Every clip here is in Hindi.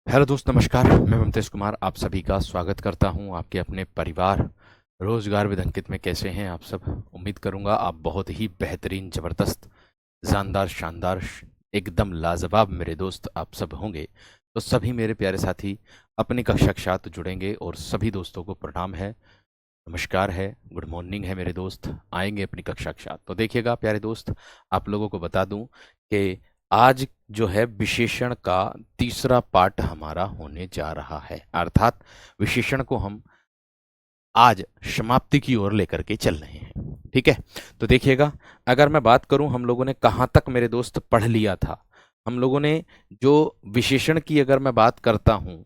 हेलो दोस्त, नमस्कार। मैं ममतेश कुमार आप सभी का स्वागत करता हूं आपके अपने परिवार रोजगार विद अंकित में। कैसे हैं आप सब? उम्मीद करूंगा आप बहुत ही बेहतरीन, जबरदस्त, जानदार, शानदार, एकदम लाजवाब मेरे दोस्त आप सब होंगे। तो सभी मेरे प्यारे साथी अपनी कक्षा के साथ जुड़ेंगे और सभी दोस्तों को प्रणाम है, नमस्कार है, गुड मॉर्निंग है मेरे दोस्त, आएंगे अपनी कक्षा के साथ। तो देखिएगा प्यारे दोस्त, आप लोगों को बता दूं कि आज जो है विशेषण का तीसरा पार्ट हमारा होने जा रहा है, अर्थात विशेषण को हम आज समाप्ति की ओर लेकर के चल रहे हैं। ठीक है, तो देखिएगा, अगर मैं बात करूं हम लोगों ने कहाँ तक मेरे दोस्त पढ़ लिया था। हम लोगों ने जो विशेषण की अगर मैं बात करता हूं,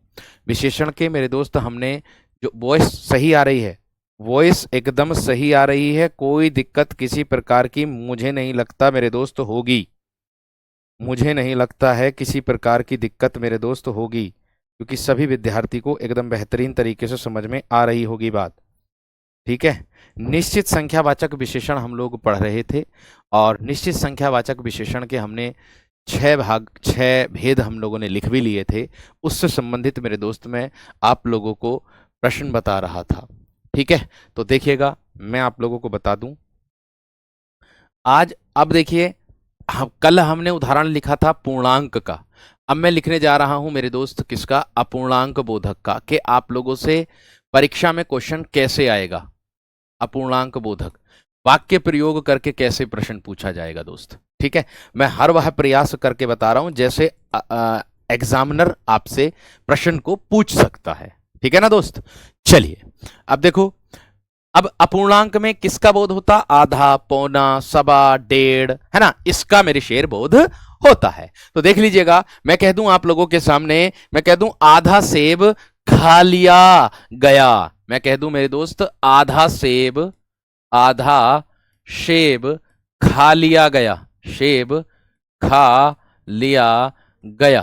विशेषण के मेरे दोस्त हमने जो वॉइस सही आ रही है, वॉइस एकदम सही आ रही है, कोई दिक्कत किसी प्रकार की मुझे नहीं लगता मेरे दोस्त होगी। मुझे नहीं लगता है किसी प्रकार की दिक्कत मेरे दोस्त होगी, क्योंकि सभी विद्यार्थी को एकदम बेहतरीन तरीके से समझ में आ रही होगी बात। ठीक है, निश्चित संख्यावाचक विशेषण हम लोग पढ़ रहे थे और निश्चित संख्यावाचक विशेषण के हमने 6 भाग, 6 भेद हम लोगों ने लिख भी लिए थे। उससे संबंधित मेरे दोस्त मैं आप लोगों को प्रश्न बता रहा था। ठीक है, तो देखिएगा, मैं आप लोगों को बता दूं आज। अब देखिए, कल हमने उदाहरण लिखा था पूर्णांक का। अब मैं लिखने जा रहा हूं मेरे दोस्त किसका? अपूर्णांक बोधक का, कि आप लोगों से परीक्षा में क्वेश्चन कैसे आएगा। अपूर्णांक बोधक वाक्य प्रयोग करके कैसे प्रश्न पूछा जाएगा दोस्त। ठीक है, मैं हर वह प्रयास करके बता रहा हूं जैसे एग्जामिनर आपसे प्रश्न को पूछ सकता है। ठीक है ना दोस्त? चलिए, अब देखो, अब अपूर्णांक में किसका बोध होता? आधा, पौना, सवा, डेढ़, है ना, इसका मेरे शेर बोध होता है। तो देख लीजिएगा, मैं कह दूं आप लोगों के सामने, मैं कह दूं आधा सेब खा लिया गया। मैं कह दूं मेरे दोस्त आधा सेब, आधा सेब खा लिया गया। सेब खा लिया गया,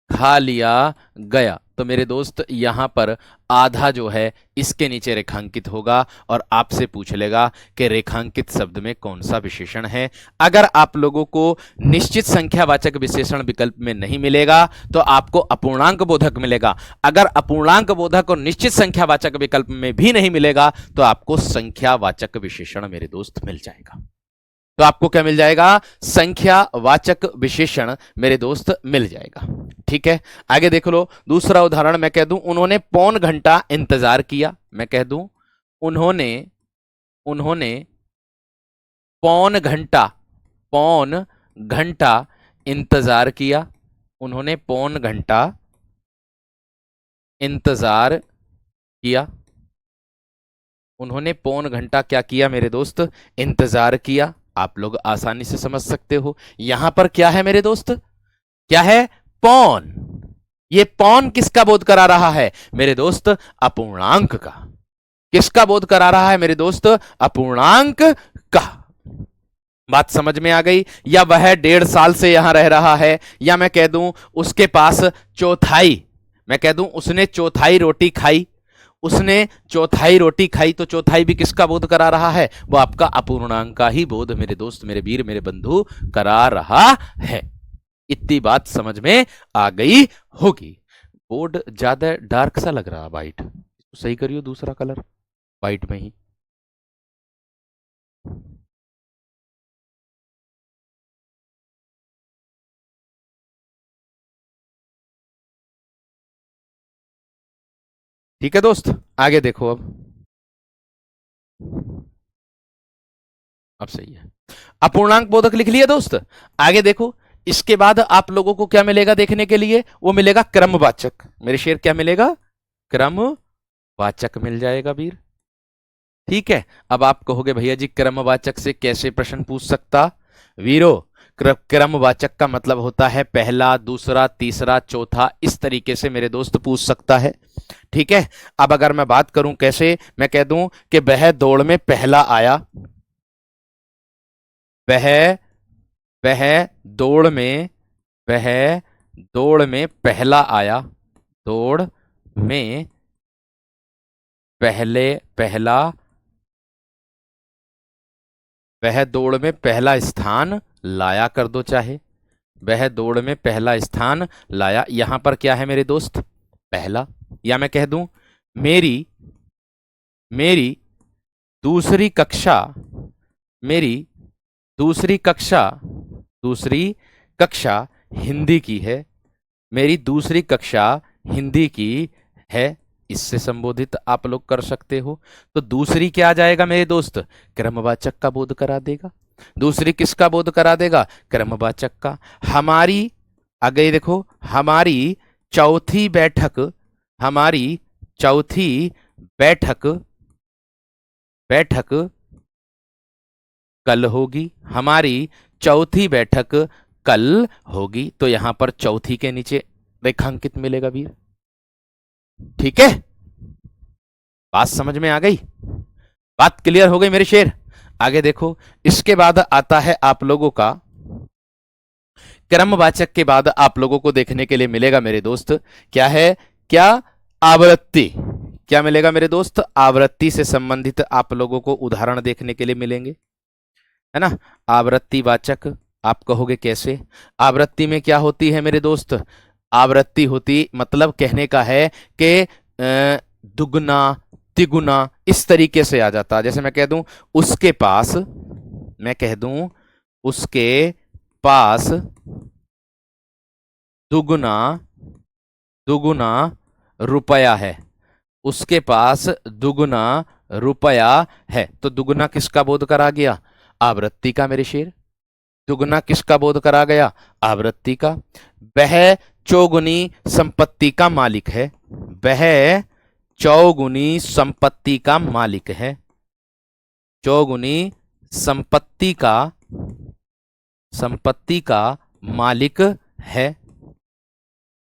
खा लिया गया। तो मेरे दोस्त यहां पर आधा जो है इसके नीचे रेखांकित होगा और आपसे पूछ लेगा कि रेखांकित शब्द में कौन सा विशेषण है। अगर आप लोगों को निश्चित संख्यावाचक विशेषण विकल्प में नहीं मिलेगा तो आपको अपूर्णांक बोधक मिलेगा। अगर अपूर्णांक बोधक और निश्चित संख्यावाचक विकल्प में भी नहीं मिलेगा तो आपको संख्यावाचक विशेषण मेरे दोस्त मिल जाएगा। तो आपको क्या मिल जाएगा? संख्यावाचक विशेषण मेरे दोस्त मिल जाएगा। ठीक है, आगे देख लो, दूसरा उदाहरण मैं कह दूं उन्होंने पौन घंटा इंतजार किया। मैं कह दूं उन्होंने उन्होंने पौन घंटा, पौन घंटा इंतजार किया। उन्होंने पौन घंटा इंतजार किया। उन्होंने पौन घंटा क्या किया मेरे दोस्त? इंतजार किया। आप लोग आसानी से समझ सकते हो यहां पर क्या है मेरे दोस्त? क्या है? पौन। ये पौन किसका बोध करा रहा है मेरे दोस्त? अपूर्णांक का। किसका बोध करा रहा है मेरे दोस्त? अपूर्णांक का। बात समझ में आ गई? या वह 1.5 साल से यहां रह रहा है, या मैं कह दूं उसके पास चौथाई, मैं कह दूं उसने चौथाई रोटी खाई। उसने चौथाई रोटी खाई, तो चौथाई भी किसका बोध करा रहा है? वो आपका अपूर्णांक का ही बोध मेरे दोस्त, मेरे वीर, मेरे बंधु करा रहा है। इतनी बात समझ में आ गई होगी। बोर्ड ज्यादा डार्क सा लग रहा, वाइट, सही करियो दूसरा कलर, वाइट में ही। ठीक है दोस्त, आगे देखो। अब सही है, अपूर्णांक बोधक लिख लिया दोस्त। आगे देखो, इसके बाद आप लोगों को क्या मिलेगा देखने के लिए? वो मिलेगा क्रमवाचक। मेरे शेर क्या मिलेगा? क्रमवाचक मिल जाएगा वीर। ठीक है, अब आप कहोगे भैया जी क्रमवाचक से कैसे प्रश्न पूछ सकता? वीरो, क्रमवाचक का मतलब होता है पहला, दूसरा, तीसरा, चौथा, इस तरीके से मेरे दोस्त पूछ सकता है। ठीक है, अब अगर मैं बात करूं कैसे, मैं कह दूं कि वह दौड़ में पहला आया। वह वह दौड़ में वह दौड़ में पहला आया। दौड़ में पहले पहला वह दौड़ में पहला स्थान लाया कर दो चाहे। वह दौड़ में पहला स्थान लाया। यहां पर क्या है मेरे दोस्त? पहला। या मैं कह दूं मेरी मेरी दूसरी कक्षा मेरी दूसरी कक्षा दूसरी कक्षा हिंदी की है। मेरी दूसरी कक्षा हिंदी की है। इससे संबोधित आप लोग कर सकते हो। तो दूसरी क्या आ जाएगा मेरे दोस्त? क्रमवाचक का बोध करा देगा। दूसरी किसका बोध करा देगा? क्रमवाचक का। हमारी, आगे देखो, हमारी चौथी बैठक हमारी चौथी बैठक बैठक कल होगी। हमारी चौथी बैठक कल होगी। तो यहां पर चौथी के नीचे रेखांकित मिलेगा वीर। ठीक है, बात समझ में आ गई? बात क्लियर हो गई मेरे शेर? आगे देखो, इसके बाद आता है आप लोगों का क्रमवाचक। के बाद आप लोगों को देखने के लिए मिलेगा मेरे दोस्त, क्या है? क्या? आवृत्ति। क्या मिलेगा मेरे दोस्त? आवृत्ति से संबंधित आप लोगों को उदाहरण देखने के लिए मिलेंगे, है ना? आवृत्ति वाचक। आप कहोगे कैसे? आवृत्ति में क्या होती है मेरे दोस्त? आवृत्ति होती, मतलब कहने का है कि दुगना तिगुना इस तरीके से आ जाता। जैसे मैं कह दूं उसके पास, मैं कह दूं उसके पास दुगुना दुगुना रुपया है। उसके पास दुगुना रुपया है। तो दुगुना किसका बोध करा गया? आवृत्ति का मेरे शेर। दुगुना किसका बोध करा गया? आवृत्ति का। वह चौगुनी संपत्ति का मालिक है। वह चौगुनी संपत्ति का मालिक है। चौगुनी संपत्ति का मालिक है।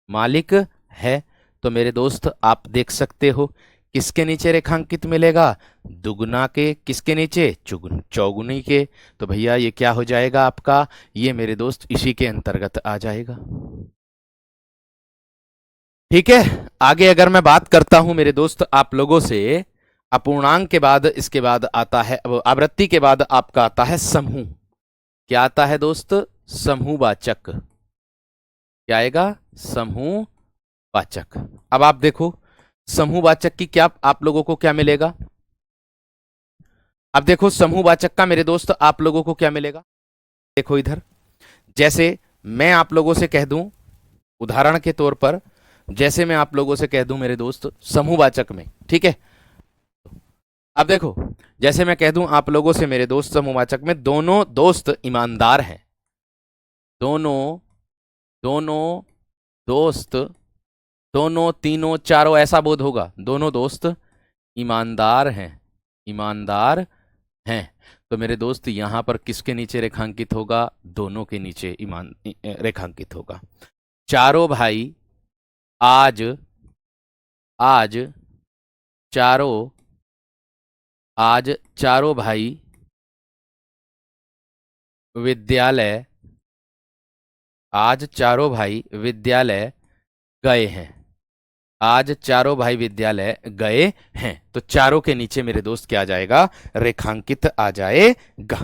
मालिक है। तो मेरे दोस्त आप देख सकते हो किसके नीचे रेखांकित मिलेगा? दुगुना के। किसके नीचे? चौगुनी के। तो भैया ये क्या हो जाएगा आपका? ये मेरे दोस्त इसी के अंतर्गत आ जाएगा। ठीक है, आगे अगर मैं बात करता हूं मेरे दोस्त आप लोगों से, अपूर्णांक के बाद इसके बाद आता है, आवृत्ति के बाद आपका आता है समूह। क्या आता है दोस्त? समूहवाचक। क्या आएगा? समूहवाचक। अब आप देखो समूहवाचक की क्या आप लोगों को क्या मिलेगा? अब देखो समूहवाचक का मेरे दोस्त आप लोगों को क्या मिलेगा? देखो इधर, जैसे मैं आप लोगों से कह दूं, उदाहरण के तौर पर, जैसे मैं आप लोगों से कह दूं मेरे दोस्त समूहवाचक में, ठीक है? अब देखो, जैसे मैं कह दूं आप लोगों से मेरे दोस्त समूहवाचक में, दोनों दोस्त ईमानदार हैं। दोनों दोनों दोस्त, दोनों तीनों चारों ऐसा बोध होगा। दोनों दोस्त ईमानदार हैं। ईमानदार हैं। तो मेरे दोस्त यहां पर किसके नीचे रेखांकित होगा? दोनों के नीचे ईमान रेखांकित होगा। चारों भाई आज आज चारों आज चारों भाई विद्यालय आज चारों भाई विद्यालय गए हैं। आज चारों भाई विद्यालय गए हैं। तो चारों के नीचे मेरे दोस्त क्या आ जाएगा? रेखांकित आ जाएगा।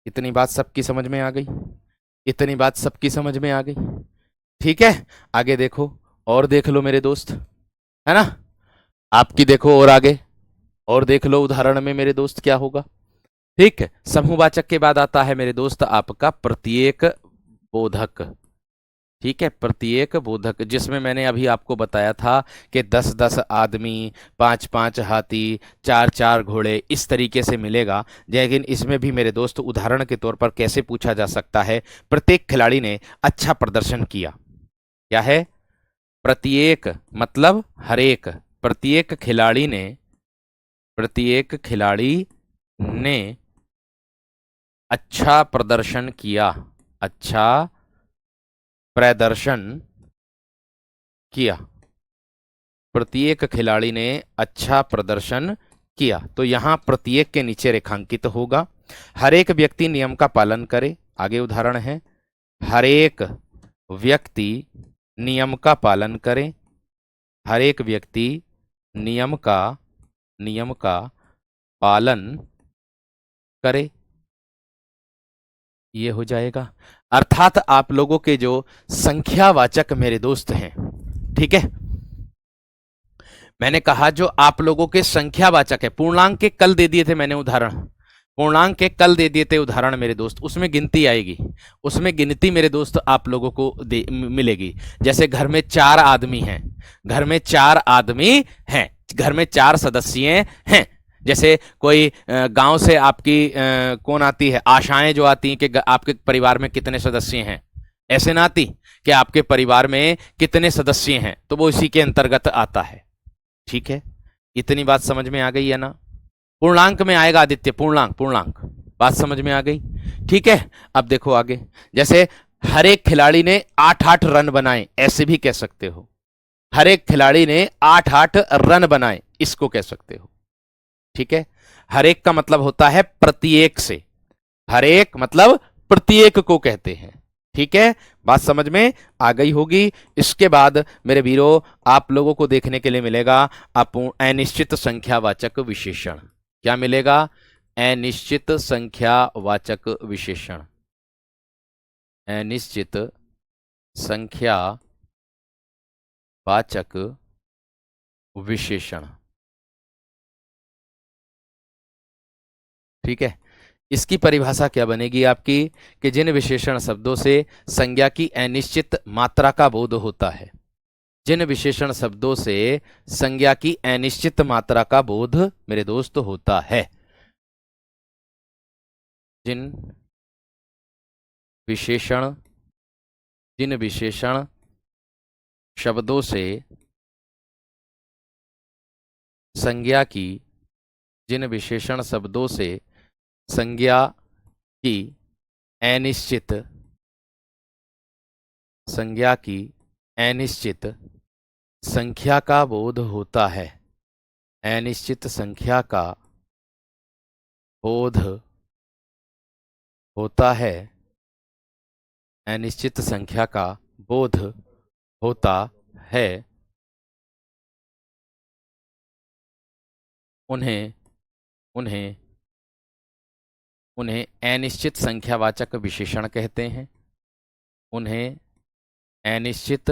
इतनी बात सबकी समझ में आ गई? इतनी बात सबकी समझ में आ गई? ठीक है, आगे देखो, और देख लो मेरे दोस्त, है ना? आपकी देखो और आगे और देख लो उदाहरण में मेरे दोस्त क्या होगा। ठीक है, समूहवाचक के बाद आता है मेरे दोस्त आपका प्रत्येक बोधक। ठीक है, प्रत्येक बोधक, जिसमें मैंने अभी आपको बताया था कि 10-10 आदमी, 5-5 हाथी, 4-4 घोड़े, इस तरीके से मिलेगा। लेकिन इसमें भी मेरे दोस्त उदाहरण के तौर पर कैसे पूछा जा सकता है? प्रत्येक खिलाड़ी ने अच्छा प्रदर्शन किया। क्या है? प्रत्येक मतलब हरेक। प्रत्येक खिलाड़ी ने अच्छा प्रदर्शन किया। अच्छा प्रदर्शन किया। प्रत्येक खिलाड़ी ने अच्छा प्रदर्शन किया। तो यहां प्रत्येक के नीचे रेखांकित होगा। हर एक व्यक्ति नियम का पालन करे। आगे उदाहरण है, हर एक व्यक्ति नियम का पालन करे। हर एक व्यक्ति नियम का पालन करे। ये हो जाएगा। अर्थात आप लोगों के जो संख्यावाचक मेरे दोस्त हैं, ठीक है, मैंने कहा जो आप लोगों के संख्यावाचक है, पूर्णांक के कल दे दिए थे मैंने उदाहरण, पूर्णांक के कल दे दिए थे उदाहरण मेरे दोस्त, उसमें गिनती आएगी, उसमें गिनती मेरे दोस्त आप लोगों को मिलेगी। जैसे घर में 4 आदमी हैं, घर में 4 आदमी हैं, घर में 4 सदस्य हैं। जैसे कोई गांव से आपकी कौन आती है, आशाएं जो आती हैं कि आपके परिवार में कितने सदस्य हैं, ऐसे ना आती कि आपके परिवार में कितने सदस्य हैं, तो वो इसी के अंतर्गत आता है। ठीक है, इतनी बात समझ में आ गई है ना। पूर्णांक में आएगा आदित्य, पूर्णांक, पूर्णांक, बात समझ में आ गई। ठीक है, अब देखो आगे, जैसे हर एक खिलाड़ी ने 8-8 रन बनाए, ऐसे भी कह सकते हो। हर एक खिलाड़ी ने 8-8 रन बनाए, इसको कह सकते हो। ठीक है, हर एक का मतलब होता है प्रत्येक से, हर एक मतलब प्रत्येक को कहते हैं। ठीक है, बात समझ में आ गई होगी। इसके बाद मेरे वीरों आप लोगों को देखने के लिए मिलेगा अनिश्चित संख्यावाचक विशेषण। क्या मिलेगा? अनिश्चित संख्यावाचक विशेषण, अनिश्चित संख्यावाचक विशेषण। ठीक है, इसकी परिभाषा क्या बनेगी आपकी कि जिन विशेषण शब्दों से संज्ञा की अनिश्चित मात्रा का बोध होता है, जिन विशेषण शब्दों से संज्ञा की अनिश्चित मात्रा का बोध मेरे दोस्त होता है, जिन विशेषण शब्दों से संज्ञा की, जिन विशेषण शब्दों से संज्ञा की अनिश्चित, संज्ञा की अनिश्चित संख्या का बोध होता है, अनिश्चित संख्या का बोध होता है, अनिश्चित संख्या का बोध होता है, उन्हें उन्हें उन्हें अनिश्चित संख्यावाचक विशेषण कहते हैं, उन्हें अनिश्चित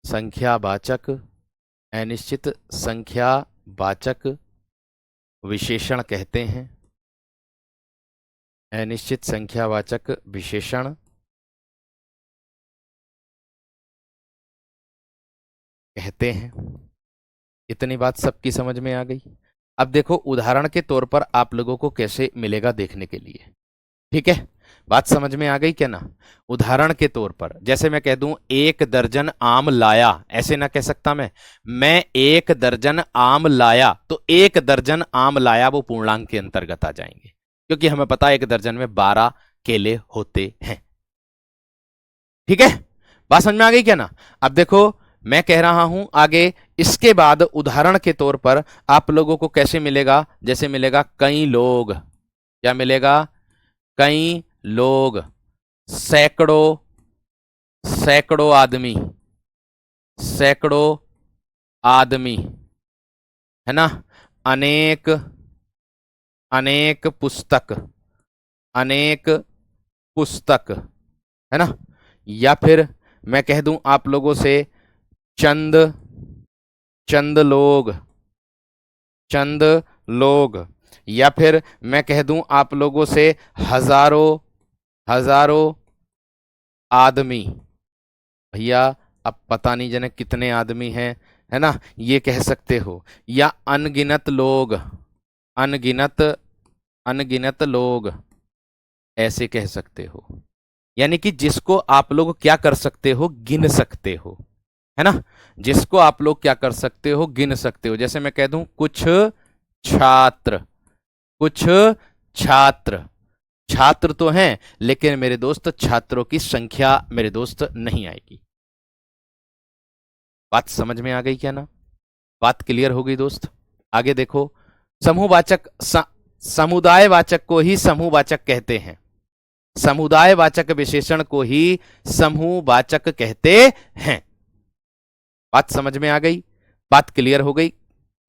संख्यावाचक, अनिश्चित संख्यावाचक विशेषण कहते हैं, अनिश्चित संख्यावाचक विशेषण कहते हैं। इतनी बात सबकी समझ में आ गई। अब देखो उदाहरण के तौर पर आप लोगों को कैसे मिलेगा देखने के लिए। ठीक है, बात समझ में आ गई क्या ना। उदाहरण के तौर पर जैसे मैं कह दूं 1 दर्जन आम लाया, ऐसे ना कह सकता मैं 1 दर्जन आम लाया, तो 1 दर्जन आम लाया वो पूर्णांक के अंतर्गत आ जाएंगे, क्योंकि हमें पता है 1 दर्जन में 12 केले होते हैं। ठीक है, बात समझ में आ गई क्या ना। अब देखो मैं कह रहा हूं आगे, इसके बाद उदाहरण के तौर पर आप लोगों को कैसे मिलेगा, जैसे मिलेगा कई लोग, क्या मिलेगा? कई लोग, सैकड़ों, सैकड़ों आदमी, सैकड़ों आदमी, है ना, अनेक, अनेक पुस्तक, अनेक पुस्तक, है ना, या फिर मैं कह दूं आप लोगों से चंद, चंद लोग, चंद लोग, या फिर मैं कह दूं आप लोगों से हजारों, हजारों आदमी। भैया अब पता नहीं जने कितने आदमी हैं, है ना, ये कह सकते हो, या अनगिनत लोग, अनगिनत, अनगिनत लोग, ऐसे कह सकते हो। यानी कि जिसको आप लोग क्या कर सकते हो, गिन सकते हो, है ना, जिसको आप लोग क्या कर सकते हो, गिन सकते हो। जैसे मैं कह दूं कुछ छात्र, कुछ छात्र, छात्र तो हैं लेकिन मेरे दोस्त छात्रों की संख्या मेरे दोस्त नहीं आएगी। बात समझ में आ गई क्या ना, बात क्लियर हो गई दोस्त। आगे देखो, समूहवाचक, समुदायवाचक को ही समूहवाचक कहते हैं, समुदायवाचक विशेषण को ही समूहवाचक कहते हैं। बात समझ में आ गई, बात क्लियर हो गई।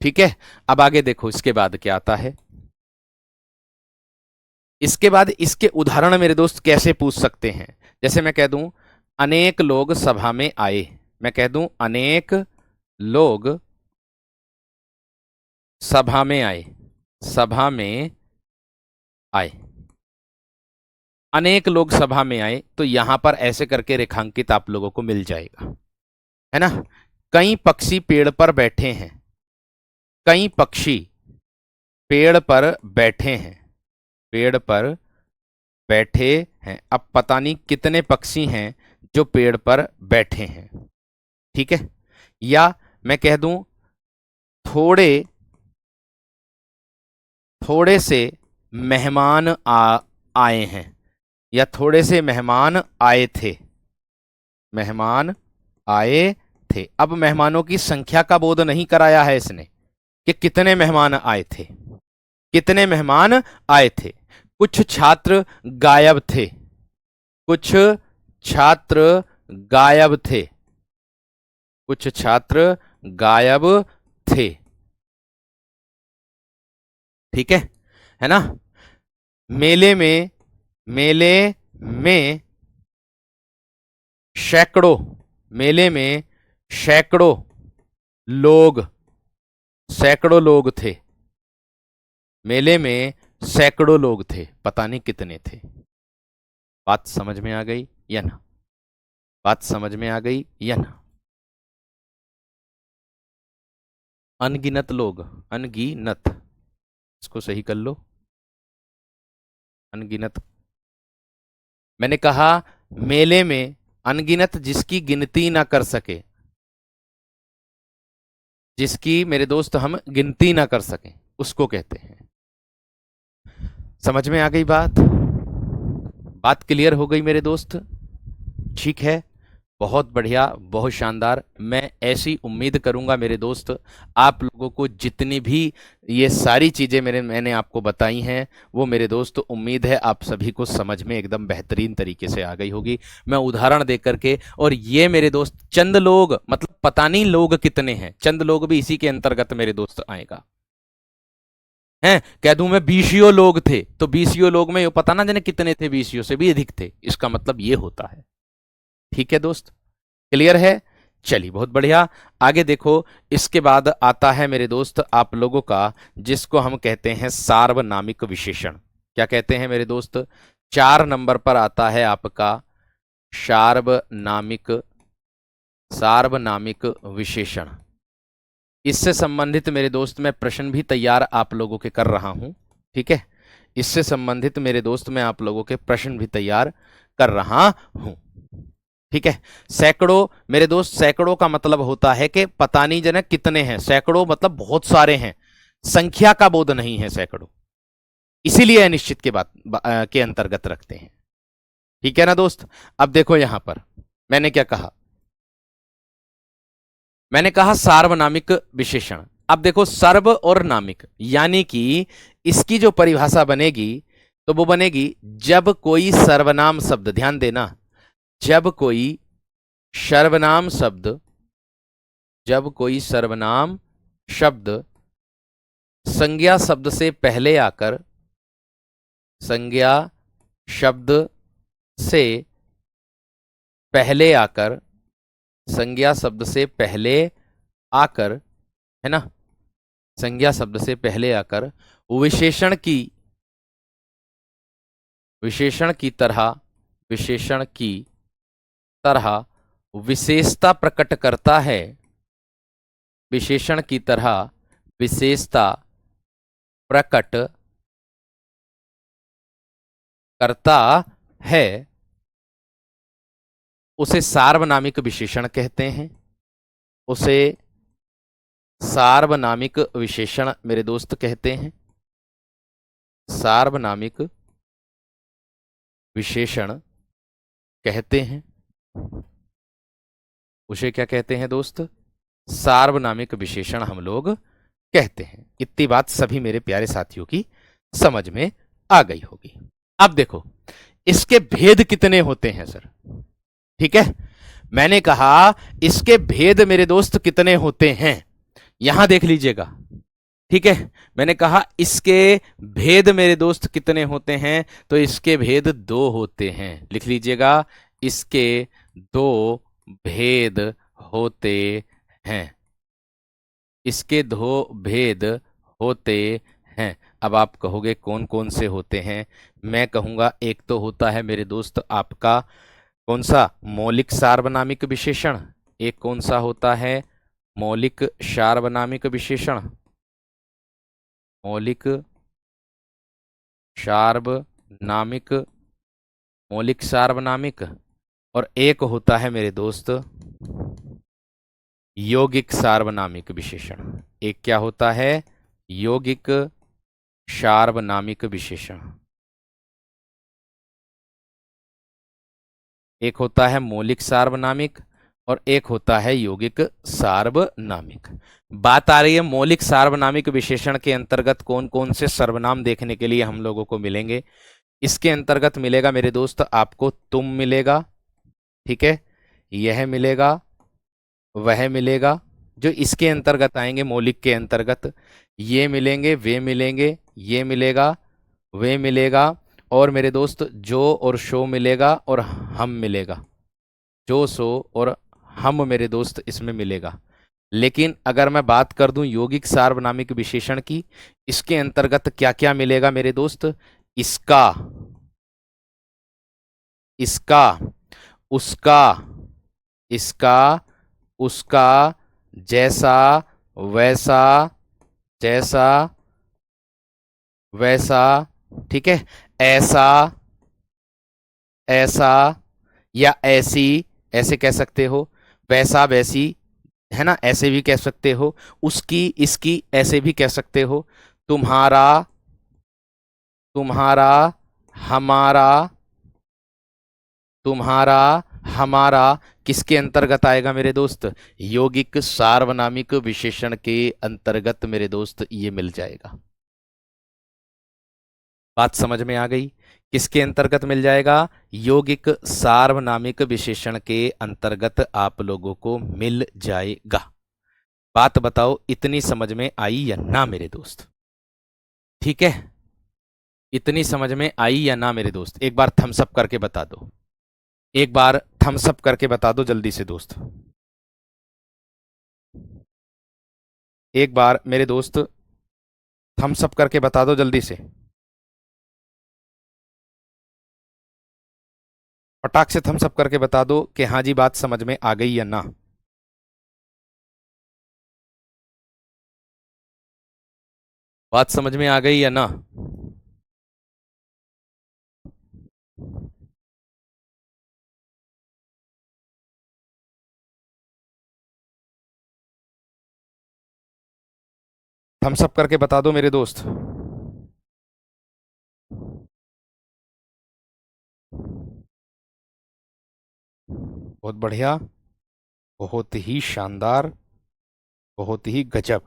ठीक है, अब आगे देखो इसके बाद क्या आता है। इसके बाद इसके उदाहरण मेरे दोस्त कैसे पूछ सकते हैं? जैसे मैं कह दूं अनेक लोग सभा में आए, मैं कह दूं अनेक लोग सभा में आए, सभा में आए, अनेक लोग सभा में आए, तो यहां पर ऐसे करके रेखांकित आप लोगों को मिल जाएगा, है ना। कई पक्षी पेड़ पर बैठे हैं, कई पक्षी पेड़ पर बैठे हैं, पेड़ पर बैठे हैं। अब पता नहीं कितने पक्षी हैं जो पेड़ पर बैठे हैं, ठीक है। या मैं कह दूं थोड़े थोड़े से मेहमान आए हैं, या थोड़े से मेहमान आए थे, मेहमान आए थे। अब मेहमानों की संख्या का बोध नहीं कराया है इसने कि कितने मेहमान आए थे, कितने मेहमान आए थे। कुछ छात्र गायब थे, कुछ छात्र गायब थे, कुछ छात्र गायब थे, ठीक है ना। मेले में, मेले में सैकड़ों, मेले में सैकड़ों लोग, सैकड़ों लोग थे, मेले में सैकड़ों लोग थे, पता नहीं कितने थे। बात समझ में आ गई या ना? बात समझ में आ गई या ना? अनगिनत लोग, अनगिनत, इसको सही कर लो, अनगिनत। मैंने कहा मेले में अनगिनत जिसकी गिनती ना कर सके, जिसकी मेरे दोस्त हम गिनती ना कर सकें, उसको कहते हैं। समझ में आ गई बात? बात क्लियर हो गई मेरे दोस्त? ठीक है, बहुत बढ़िया, बहुत शानदार। मैं ऐसी उम्मीद करूंगा मेरे दोस्त आप लोगों को जितनी भी ये सारी चीजें मैंने आपको बताई हैं, वो मेरे दोस्त उम्मीद है आप सभी को समझ में एकदम बेहतरीन तरीके से आ गई होगी। मैं उदाहरण दे करके, और ये मेरे दोस्त चंद लोग, मतलब पता नहीं लोग कितने हैं, चंद लोग भी इसी के अंतर्गत मेरे दोस्त आएगा। हैं कह दूं मैं बीसियों लोग थे, तो बीसियों लोग में ये पता ना जाने कितने थे, बीसियों से भी अधिक थे, इसका मतलब ये होता है। ठीक है दोस्त, क्लियर है? चलिए बहुत बढ़िया। आगे देखो, इसके बाद आता है मेरे दोस्त आप लोगों का जिसको हम कहते हैं सार्वनामिक विशेषण। क्या कहते हैं मेरे दोस्त? 4 नंबर पर आता है आपका सार्वनामिक, सार्वनामिक विशेषण। इससे संबंधित मेरे दोस्त मैं प्रश्न भी तैयार आप लोगों के कर रहा हूं, ठीक है। इससे संबंधित मेरे दोस्त मैं आप लोगों के प्रश्न भी तैयार कर रहा हूं, ठीक है। सैकड़ों मेरे दोस्त, सैकड़ों का मतलब होता है कि पता नहीं जनक कितने हैं, सैकड़ों मतलब बहुत सारे हैं, संख्या का बोध नहीं है सैकड़ों, इसीलिए अनिश्चित के के अंतर्गत रखते हैं, ठीक है ना दोस्त। अब देखो यहां पर मैंने क्या कहा, मैंने कहा सार्वनामिक विशेषण। अब देखो सर्व और नामिक, यानी कि इसकी जो परिभाषा बनेगी तो वो बनेगी जब कोई सर्वनाम शब्द, ध्यान देना, जब कोई सर्वनाम शब्द, जब कोई सर्वनाम शब्द संज्ञा शब्द से पहले आकर, संज्ञा शब्द से पहले आकर, संज्ञा शब्द से पहले आकर, है ना, संज्ञा शब्द से पहले आकर विशेषण की, विशेषण की तरह, विशेषण की तरह विशेषता प्रकट करता है, विशेषण की तरह विशेषता प्रकट करता है, उसे सार्वनामिक विशेषण कहते हैं। उसे सार्वनामिक विशेषण मेरे दोस्त कहते हैं, सार्वनामिक विशेषण कहते हैं। उसे क्या कहते हैं दोस्त? सार्वनामिक विशेषण हम लोग कहते हैं। इतनी बात सभी मेरे प्यारे साथियों की समझ में आ गई होगी। अब देखो इसके भेद कितने होते हैं सर, ठीक है। मैंने कहा इसके भेद मेरे दोस्त कितने होते हैं, यहां देख लीजिएगा, ठीक है। मैंने कहा इसके भेद मेरे दोस्त कितने होते हैं, तो इसके भेद दो होते हैं। लिख लीजिएगा, इसके दो भेद होते हैं। इसके दो भेद होते हैं। अब आप कहोगे कौन कौन से होते हैं। मैं कहूंगा एक तो होता है मेरे दोस्त आपका कौन सा, मौलिक सार्वनामिक विशेषण। एक कौन सा होता है, मौलिक सार्वनामिक विशेषण। मौलिक सार्वनामिक, मौलिक सार्वनामिक। और एक होता है मेरे दोस्त यौगिक सार्वनामिक विशेषण। एक क्या होता है, यौगिक सार्वनामिक विशेषण। एक होता है मौलिक सार्वनामिक और एक होता है यौगिक सार्वनामिक। बात आ रही है मौलिक सार्वनामिक विशेषण के अंतर्गत कौन कौन से सर्वनाम देखने के लिए हम लोगों को मिलेंगे। इसके अंतर्गत मिलेगा मेरे दोस्त आपको तुम मिलेगा, ठीक है, यह मिलेगा, वह मिलेगा, जो इसके अंतर्गत आएंगे मौलिक के अंतर्गत। ये मिलेंगे, वे मिलेंगे, ये मिलेगा, वे मिलेगा, और मेरे दोस्त जो और शो मिलेगा और हम मिलेगा। जो सो और हम मेरे दोस्त इसमें मिलेगा। लेकिन अगर मैं बात कर दूं यौगिक सार्वनामिक विशेषण की, इसके अंतर्गत क्या क्या मिलेगा मेरे दोस्त, इसका, इसका, उसका, इसका, उसका, जैसा, वैसा, जैसा, वैसा, ठीक है, ऐसा, ऐसा, या ऐसी, ऐसे कह सकते हो, वैसा वैसी, है ना, ऐसे भी कह सकते हो, उसकी इसकी ऐसे भी कह सकते हो, तुम्हारा, तुम्हारा, हमारा, तुम्हारा, हमारा, किसके अंतर्गत आएगा मेरे दोस्त, यौगिक सार्वनामिक विशेषण के अंतर्गत मेरे दोस्त ये मिल जाएगा। बात समझ में आ गई, किसके अंतर्गत मिल जाएगा, यौगिक सार्वनामिक विशेषण के अंतर्गत आप लोगों को मिल जाएगा। बात बताओ इतनी समझ में आई या ना मेरे दोस्त, ठीक है, इतनी समझ में आई या ना मेरे दोस्त, एक बार थम्स अप करके बता दो, एक बार थम्स अप करके बता दो जल्दी से दोस्त, एक बार मेरे दोस्त थम्स अप करके बता दो जल्दी से, फटाक से थम्स अप करके बता दो कि हाँ जी बात समझ में आ गई या ना। बात समझ में आ गई या ना। थम्स अप करके बता दो मेरे दोस्त। बहुत बढ़िया, बहुत ही शानदार, बहुत ही गजब।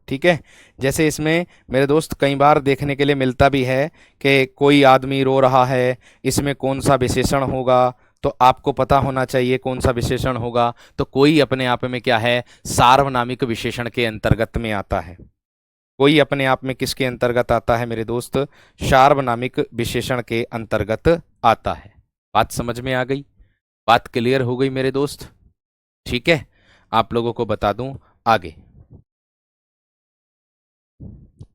ठीक है, जैसे इसमें मेरे दोस्त कई बार देखने के लिए मिलता भी है कि कोई आदमी रो रहा है, इसमें कौन सा विशेषण होगा, तो आपको पता होना चाहिए कौन सा विशेषण होगा। तो कोई अपने आप में क्या है, सार्वनामिक विशेषण के अंतर्गत में आता है। कोई अपने आप में किसके अंतर्गत आता है मेरे दोस्त, सार्वनामिक विशेषण के अंतर्गत आता है। बात समझ में आ गई, बात क्लियर हो गई मेरे दोस्त, ठीक है। आप लोगों को बता दूं आगे,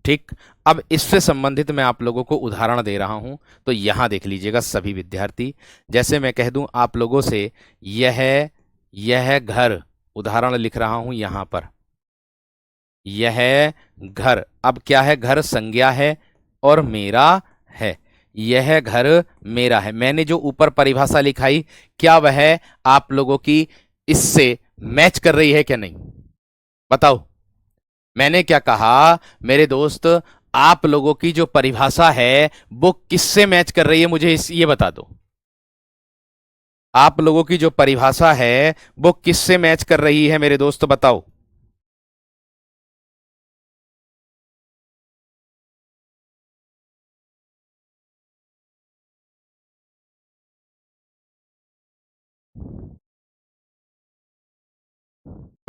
ठीक। अब इससे संबंधित मैं आप लोगों को उदाहरण दे रहा हूं, तो यहां देख लीजिएगा सभी विद्यार्थी। जैसे मैं कह दूं आप लोगों से, यह घर, उदाहरण लिख रहा हूं यहां पर, यह घर, अब क्या है, घर संज्ञा है और मेरा है, यह घर मेरा है। मैंने जो ऊपर परिभाषा लिखाई, क्या वह आप लोगों की इससे मैच कर रही है क्या नहीं, बताओ। मैंने क्या कहा मेरे दोस्त, आप लोगों की जो परिभाषा है वो किससे मैच कर रही है, मुझे ये बता दो। आप लोगों की जो परिभाषा है वो किससे मैच कर रही है मेरे दोस्त, बताओ।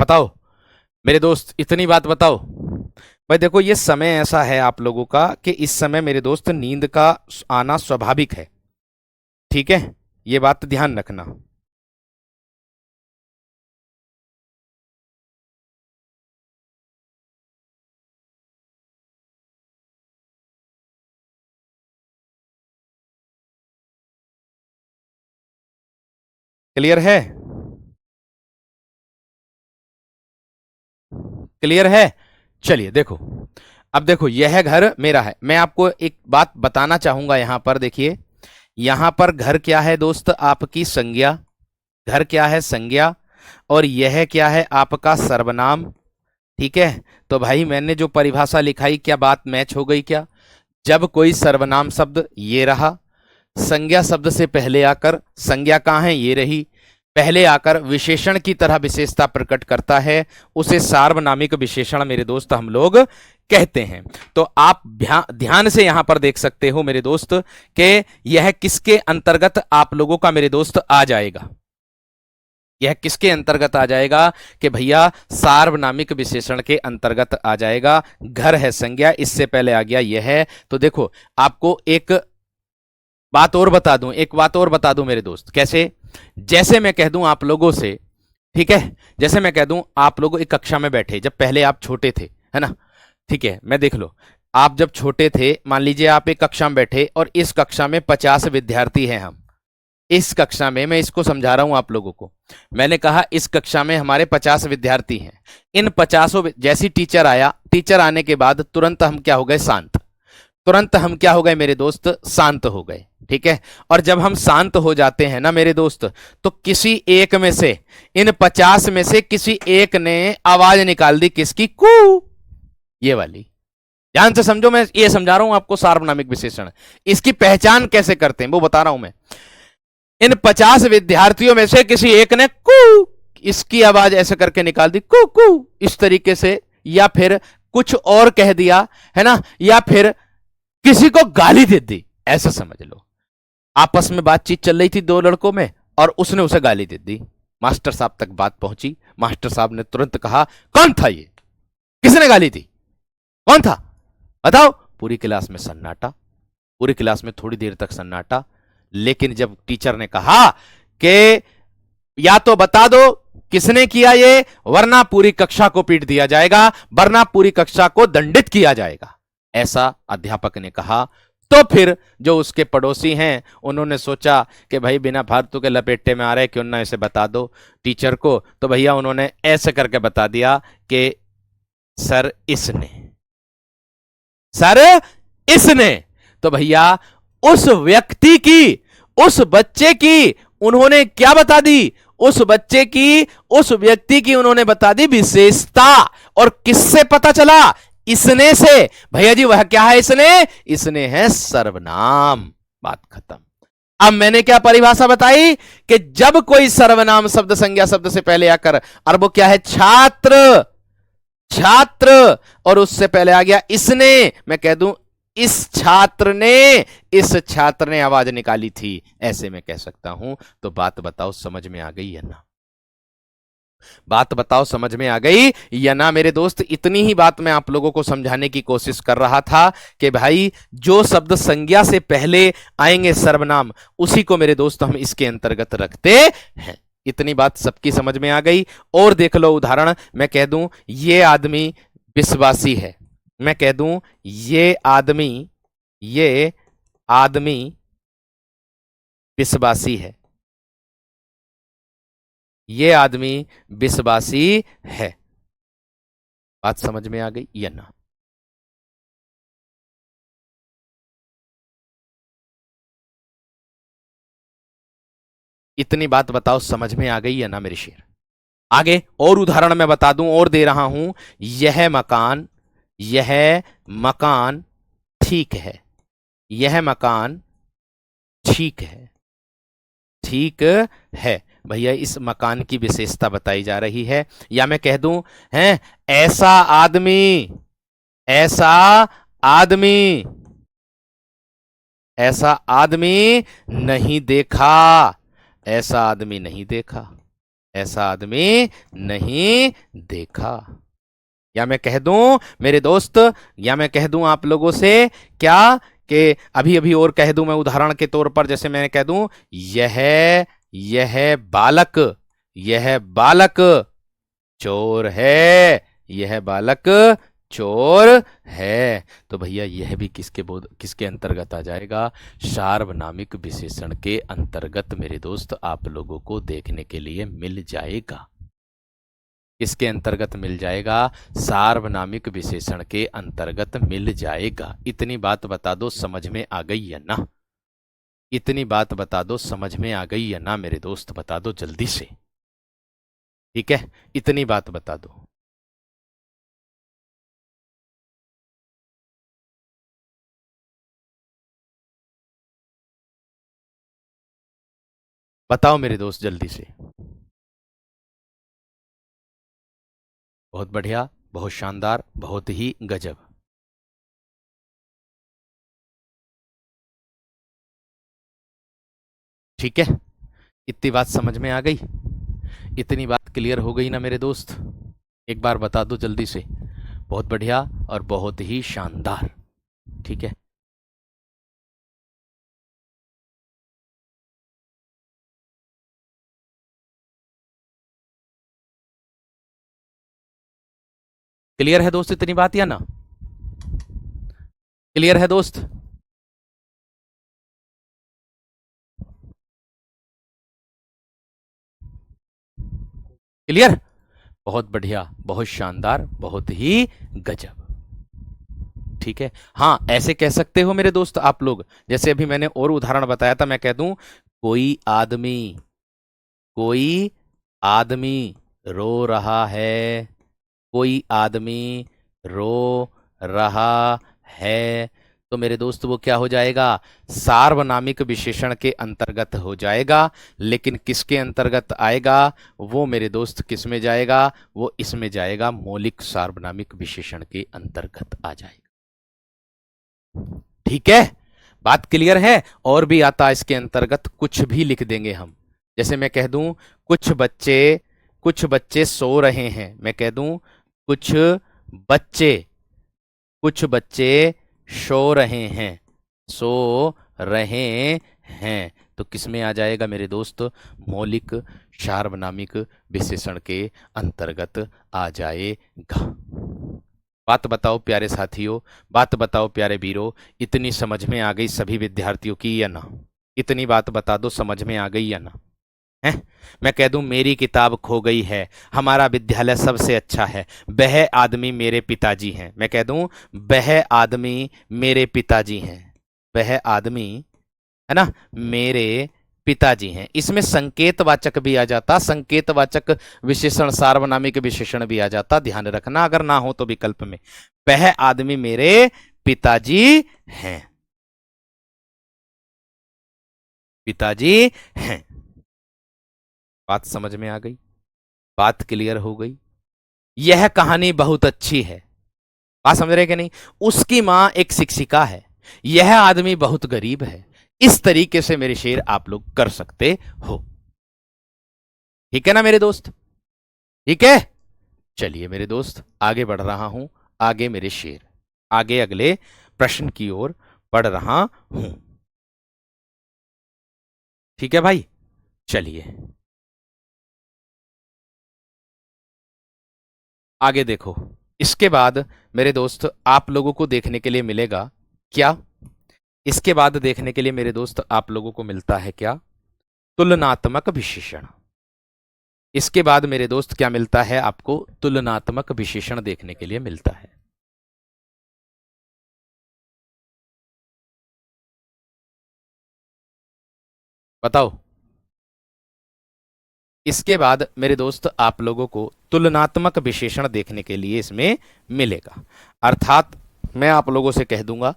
बताओ मेरे दोस्त, इतनी बात बताओ। भाई देखो, ये समय ऐसा है आप लोगों का कि इस समय मेरे दोस्त नींद का आना स्वाभाविक है। ठीक है, ये बात ध्यान रखना। क्लियर है? क्लियर है? चलिए देखो, अब देखो यह घर मेरा है। मैं आपको एक बात बताना चाहूंगा यहां पर, देखिए यहां पर घर क्या है दोस्त, आपकी संज्ञा। घर क्या है? संज्ञा। और यह क्या है? आपका सर्वनाम। ठीक है, तो भाई मैंने जो परिभाषा लिखाई, क्या बात मैच हो गई क्या? जब कोई सर्वनाम शब्द ये रहा, संज्ञा शब्द से पहले आकर, संज्ञा कहाँ है? ये रही, पहले आकर विशेषण की तरह विशेषता प्रकट करता है, उसे सार्वनामिक विशेषण मेरे दोस्त हम लोग कहते हैं। तो आप ध्यान से यहां पर देख सकते हो मेरे दोस्त कि यह किसके अंतर्गत आप लोगों का मेरे दोस्त आ जाएगा। यह किसके अंतर्गत आ जाएगा कि भैया सार्वनामिक विशेषण के अंतर्गत आ जाएगा। घर है संज्ञा, इससे पहले आ गया यह है। तो देखो आपको एक बात और बता दूं, एक बात और बता दूं मेरे दोस्त। कैसे? जैसे मैं कह दूं आप लोगों से, ठीक है, जैसे मैं कह दूं आप लोग एक कक्षा में बैठे, जब पहले आप छोटे थे, है ना? ठीक है, मैं देख लो, आप जब छोटे थे, मान लीजिए आप एक कक्षा में बैठे और इस कक्षा में 50 विद्यार्थी हैं। हम इस कक्षा में, मैं इसको समझा रहा हूं आप लोगों को, मैंने कहा इस कक्षा में हमारे 50 विद्यार्थी हैं। इन 50 जैसी टीचर आया, टीचर आने के बाद तुरंत हम क्या हो गए? शांत। तुरंत हम क्या हो गए मेरे दोस्त? शांत हो गए। ठीक है, और जब हम शांत हो जाते हैं ना मेरे दोस्त, तो किसी एक में से, इन 50 में से किसी एक ने आवाज निकाल दी, किसकी? कू, ये वाली। ध्यान से समझो, मैं ये समझा रहा हूं आपको सार्वनामिक विशेषण। इसकी पहचान कैसे करते हैं वो बता रहा हूं मैं। इन 50 विद्यार्थियों में से किसी एक ने कू, इसकी आवाज ऐसे करके निकाल दी, कू कू, इस तरीके से, या फिर कुछ और कह दिया, है ना, या फिर किसी को गाली दे दी, ऐसा समझ लो। आपस में बातचीत चल रही थी दो लड़कों में और उसने उसे गाली दे दी। मास्टर साहब तक बात पहुंची। मास्टर साहब ने तुरंत कहा, कौन था ये? किसने गाली दी? कौन था? बताओ। पूरी क्लास में सन्नाटा। पूरी क्लास में थोड़ी देर तक सन्नाटा। लेकिन जब टीचर ने कहा कि या तो बता दो किसने किया ये, वरना पूरी कक्षा को पीट दिया जाएगा, वरना पूरी कक्षा को दंडित किया जाएगा, ऐसा अध्यापक ने कहा, तो फिर जो उसके पड़ोसी हैं उन्होंने सोचा कि भाई बिना फालतू के लपेटे में आ रहे, क्यों ना इसे बता दो टीचर को। तो भैया उन्होंने ऐसे करके बता दिया कि सर इसने, सर इसने। तो भैया उस व्यक्ति की, उस बच्चे की उन्होंने क्या बता दी? उस बच्चे की, उस व्यक्ति की उन्होंने बता दी विशेषता। और किससे पता चला? इसने से। भैया जी वह क्या है? इसने, इसने है सर्वनाम। बात खत्म। अब मैंने क्या परिभाषा बताई कि जब कोई सर्वनाम शब्द संज्ञा शब्द से पहले आकर, और वो क्या है? छात्र, छात्र, और उससे पहले आ गया इसने, मैं कह दूं इस छात्र ने, इस छात्र ने आवाज निकाली थी, ऐसे मैं कह सकता हूं। तो बात बताओ समझ में आ गई है ना? बात बताओ समझ में आ गई या ना मेरे दोस्त? इतनी ही बात मैं आप लोगों को समझाने की कोशिश कर रहा था कि भाई जो शब्द संज्ञा से पहले आएंगे सर्वनाम, उसी को मेरे दोस्त हम इसके अंतर्गत रखते हैं। इतनी बात सबकी समझ में आ गई? और देख लो उदाहरण, मैं कह दूं ये आदमी विश्वासी है, मैं कह दूं ये आदमी, ये आदमी विश्वासी है, ये आदमी विश्वासी है। बात समझ में आ गई या ना? इतनी बात बताओ समझ में आ गई या ना मेरे शेर? आगे और उदाहरण मैं बता दूं और दे रहा हूं। यह मकान, यह मकान ठीक है, यह मकान ठीक है, ठीक है। भैया इस मकान की विशेषता बताई जा रही है। या मैं कह दूं है ऐसा आदमी, ऐसा आदमी, ऐसा आदमी नहीं देखा, ऐसा आदमी नहीं देखा। ऐसा आदमी नहीं देखा। या मैं कह दूं मेरे दोस्त, या मैं कह दूं आप लोगों से क्या, कि अभी अभी और कह दूं मैं उदाहरण के तौर पर, जैसे मैं कह दूं यह यह बालक, यह बालक चोर है, यह बालक चोर है। तो भैया यह भी किसके अंतर्गत आ जाएगा? सार्वनामिक विशेषण के अंतर्गत मेरे दोस्त आप लोगों को देखने के लिए मिल जाएगा। किसके अंतर्गत मिल जाएगा? सार्वनामिक विशेषण के अंतर्गत मिल जाएगा। इतनी बात बता दो, समझ में आ गई है ना? इतनी बात बता दो, समझ में आ गई है ना मेरे दोस्त? बता दो जल्दी से, ठीक है? इतनी बात बता दो। बताओ मेरे दोस्त जल्दी से। बहुत बढ़िया, बहुत शानदार, बहुत ही गजब। ठीक है, इतनी बात समझ में आ गई? इतनी बात क्लियर हो गई ना मेरे दोस्त? एक बार बता दो जल्दी से। बहुत बढ़िया और बहुत ही शानदार। ठीक है, क्लियर है दोस्त इतनी बात या ना? क्लियर है दोस्त? क्लियर? बहुत बढ़िया, बहुत शानदार, बहुत ही गजब। ठीक है, हाँ ऐसे कह सकते हो मेरे दोस्त आप लोग, जैसे अभी मैंने और उदाहरण बताया था, मैं कह दूं कोई आदमी, कोई आदमी रो रहा है, कोई आदमी रो रहा है। तो मेरे दोस्त वो क्या हो जाएगा? सार्वनामिक विशेषण के अंतर्गत हो जाएगा। लेकिन किसके अंतर्गत आएगा? वो मेरे दोस्त किस में जाएगा? वो इसमें जाएगा, मौलिक सार्वनामिक विशेषण के अंतर्गत आ जाएगा। ठीक है, बात क्लियर है? और भी आता है इसके अंतर्गत, कुछ भी लिख देंगे हम। जैसे मैं कह दूं कुछ बच्चे सो रहे हैं, मैं कह दूं कुछ बच्चे, कुछ बच्चे सो रहे हैं, सो रहे हैं। तो किसमें आ जाएगा मेरे दोस्त? मौलिक सार्वनामिक विशेषण के अंतर्गत आ जाएगा। बात बताओ प्यारे साथियों, बात बताओ प्यारे वीरों, इतनी समझ में आ गई सभी विद्यार्थियों की या ना? इतनी बात बता दो, समझ में आ गई या ना? है? मैं कह दूं मेरी किताब खो गई है, हमारा विद्यालय सबसे अच्छा है, वह आदमी मेरे पिताजी हैं। मैं कह दूं वह आदमी मेरे पिताजी हैं, वह आदमी, है ना, मेरे पिताजी हैं। इसमें संकेतवाचक भी आ जाता, संकेतवाचक विशेषण सार्वनामिक विशेषण भी आ जाता, ध्यान रखना अगर ना हो तो विकल्प में। वह आदमी मेरे पिताजी हैं, पिताजी हैं। बात समझ में आ गई? बात क्लियर हो गई? यह कहानी बहुत अच्छी है। बात समझ रहे कि नहीं? उसकी मां एक शिक्षिका है, यह आदमी बहुत गरीब है। इस तरीके से मेरे शेर आप लोग कर सकते हो। ठीक है ना मेरे दोस्त? ठीक है, चलिए मेरे दोस्त आगे बढ़ रहा हूं, आगे मेरे शेर, आगे अगले प्रश्न की ओर बढ़ रहा हूं। ठीक है भाई, चलिए आगे देखो। इसके बाद मेरे दोस्त आप लोगों को देखने के लिए मिलेगा क्या? इसके बाद देखने के लिए मेरे दोस्त आप लोगों को मिलता है क्या? तुलनात्मक विशेषण। इसके बाद मेरे दोस्त क्या मिलता है आपको? तुलनात्मक विशेषण देखने के लिए मिलता है। बताओ। इसके बाद मेरे दोस्त आप लोगों को तुलनात्मक विशेषण देखने के लिए इसमें मिलेगा। अर्थात मैं आप लोगों से कह दूंगा,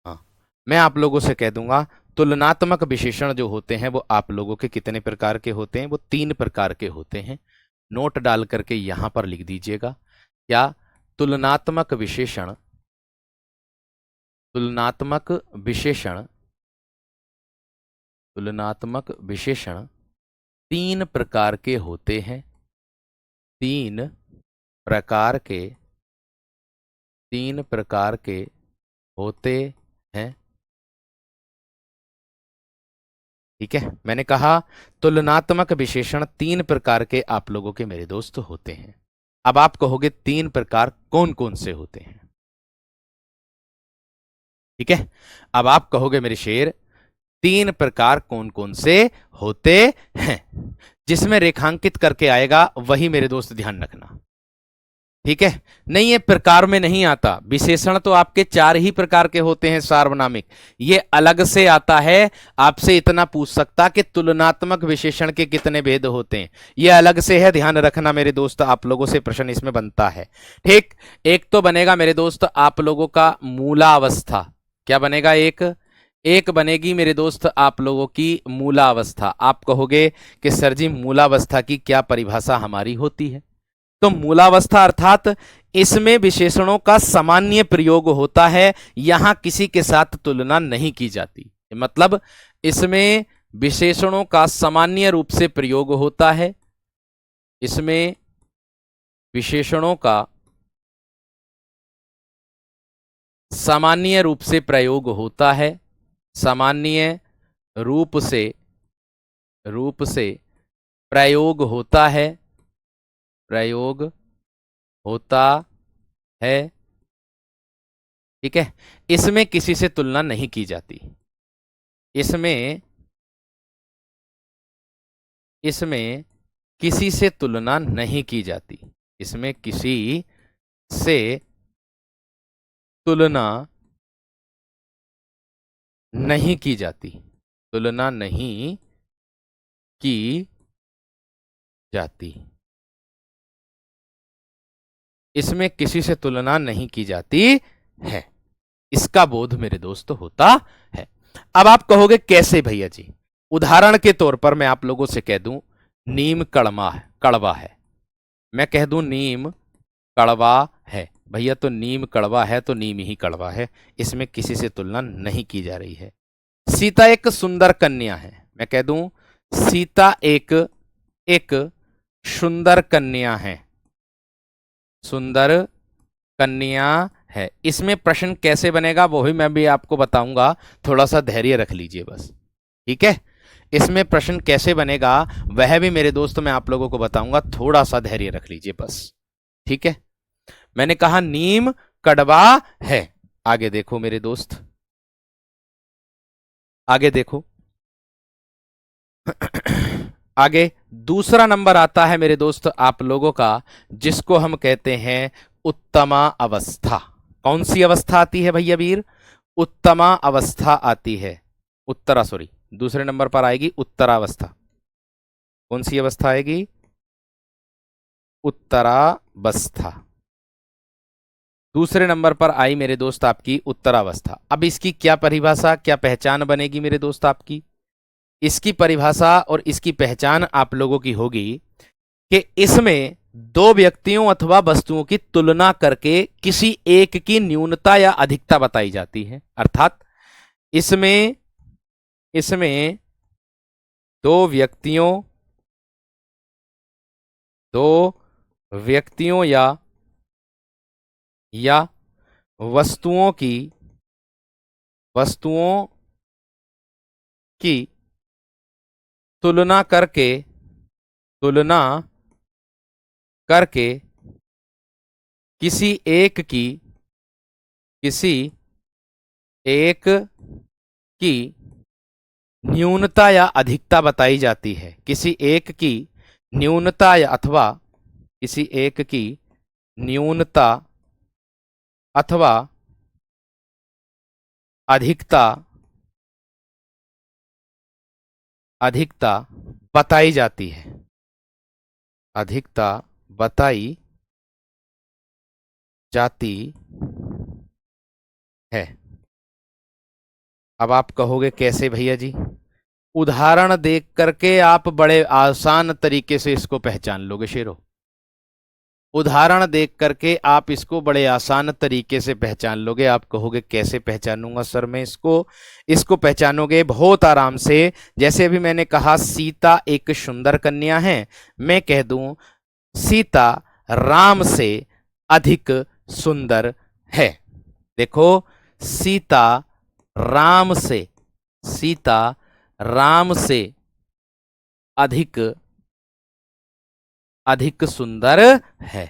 हाँ, मैं आप लोगों से कह दूंगा तुलनात्मक विशेषण जो होते हैं वो आप लोगों के कितने प्रकार के होते हैं? वो 3 प्रकार के होते हैं। नोट डाल करके यहां पर लिख दीजिएगा। क्या? तुलनात्मक विशेषण, तुलनात्मक विशेषण, तुलनात्मक विशेषण तीन प्रकार के होते हैं, तीन प्रकार के, तीन प्रकार के होते हैं। ठीक है, मैंने कहा तुलनात्मक विशेषण तीन प्रकार के आप लोगों के मेरे दोस्त होते हैं। अब आप कहोगे तीन प्रकार कौन कौन से होते हैं। ठीक है, अब आप कहोगे मेरे शेर तीन प्रकार कौन कौन से होते हैं, जिसमें रेखांकित करके आएगा वही मेरे दोस्त ध्यान रखना। ठीक है, नहीं ये प्रकार में नहीं आता, विशेषण तो आपके चार ही प्रकार के होते हैं सार्वनामिक, ये अलग से आता है। आपसे इतना पूछ सकता कि तुलनात्मक विशेषण के कितने भेद होते हैं, ये अलग से है, ध्यान रखना मेरे दोस्त, आप लोगों से प्रश्न इसमें बनता है। ठीक, एक तो बनेगा मेरे दोस्त आप लोगों का मूलावस्था। क्या बनेगा? एक बनेगी मेरे दोस्त आप लोगों की मूलावस्था। आप कहोगे कि सर जी मूलावस्था की क्या परिभाषा हमारी होती है? तो मूलावस्था अर्थात इसमें विशेषणों का सामान्य प्रयोग होता है, यहां किसी के साथ तुलना नहीं की जाती। मतलब इसमें विशेषणों का सामान्य रूप से प्रयोग होता है, इसमें विशेषणों का सामान्य रूप से प्रयोग होता है, सामान्य रूप से प्रयोग होता है, प्रयोग होता है। ठीक है, इसमें किसी से तुलना नहीं की जाती, इसमें किसी से तुलना नहीं की जाती, इसमें किसी से तुलना नहीं की जाती, तुलना नहीं की जाती, इसमें किसी से तुलना नहीं की जाती है, इसका बोध मेरे दोस्त होता है। अब आप कहोगे कैसे भैया जी? उदाहरण के तौर पर मैं आप लोगों से कह दूं नीम कड़वा है, मैं कह दूं नीम कड़वा है भैया, तो नीम कड़वा है तो नीम ही कड़वा है, इसमें किसी से तुलना नहीं की जा रही है। सीता एक सुंदर कन्या है, मैं कह दूं सीता एक सुंदर कन्या है, सुंदर कन्या है। इसमें प्रश्न कैसे बनेगा वो भी मैं भी आपको बताऊंगा, थोड़ा सा धैर्य रख लीजिए बस। ठीक है, इसमें प्रश्न कैसे बनेगा वह भी मेरे दोस्त मैं आप लोगों को बताऊंगा, थोड़ा सा धैर्य रख लीजिए बस। ठीक है, मैंने कहा नीम कड़वा है, आगे देखो मेरे दोस्त, आगे देखो आगे दूसरा नंबर आता है मेरे दोस्त आप लोगों का, जिसको हम कहते हैं उत्तमा अवस्था। कौन सी अवस्था आती है भैया वीर? उत्तमा अवस्था आती है, दूसरे नंबर पर आएगी उत्तरावस्था। कौन सी अवस्था आएगी? उत्तरावस्था। दूसरे नंबर पर आई मेरे दोस्त आपकी उत्तरावस्था। अब इसकी क्या परिभाषा, क्या पहचान बनेगी मेरे दोस्त आपकी? इसकी परिभाषा और इसकी पहचान आप लोगों की होगी कि इसमें दो व्यक्तियों अथवा वस्तुओं की तुलना करके किसी एक की न्यूनता या अधिकता बताई जाती है। अर्थात इसमें दो व्यक्तियों या वस्तुओं की तुलना करके किसी एक की न्यूनता या अधिकता बताई जाती है। किसी एक की न्यूनता या अथवा किसी एक की न्यूनता अथवा अधिकता बताई जाती है, अधिकता बताई जाती है। अब आप कहोगे कैसे भैया जी? उदाहरण देख करके आप बड़े आसान तरीके से इसको पहचान लोगे शेरो। उदाहरण देख करके आप इसको बड़े आसान तरीके से पहचान लोगे। आप कहोगे कैसे पहचानूंगा सर मैं इसको? इसको पहचानोगे बहुत आराम से। जैसे अभी मैंने कहा सीता एक सुंदर कन्या है, मैं कह दूं सीता राम से अधिक सुंदर है। देखो, सीता राम से, सीता राम से अधिक अधिक सुंदर है।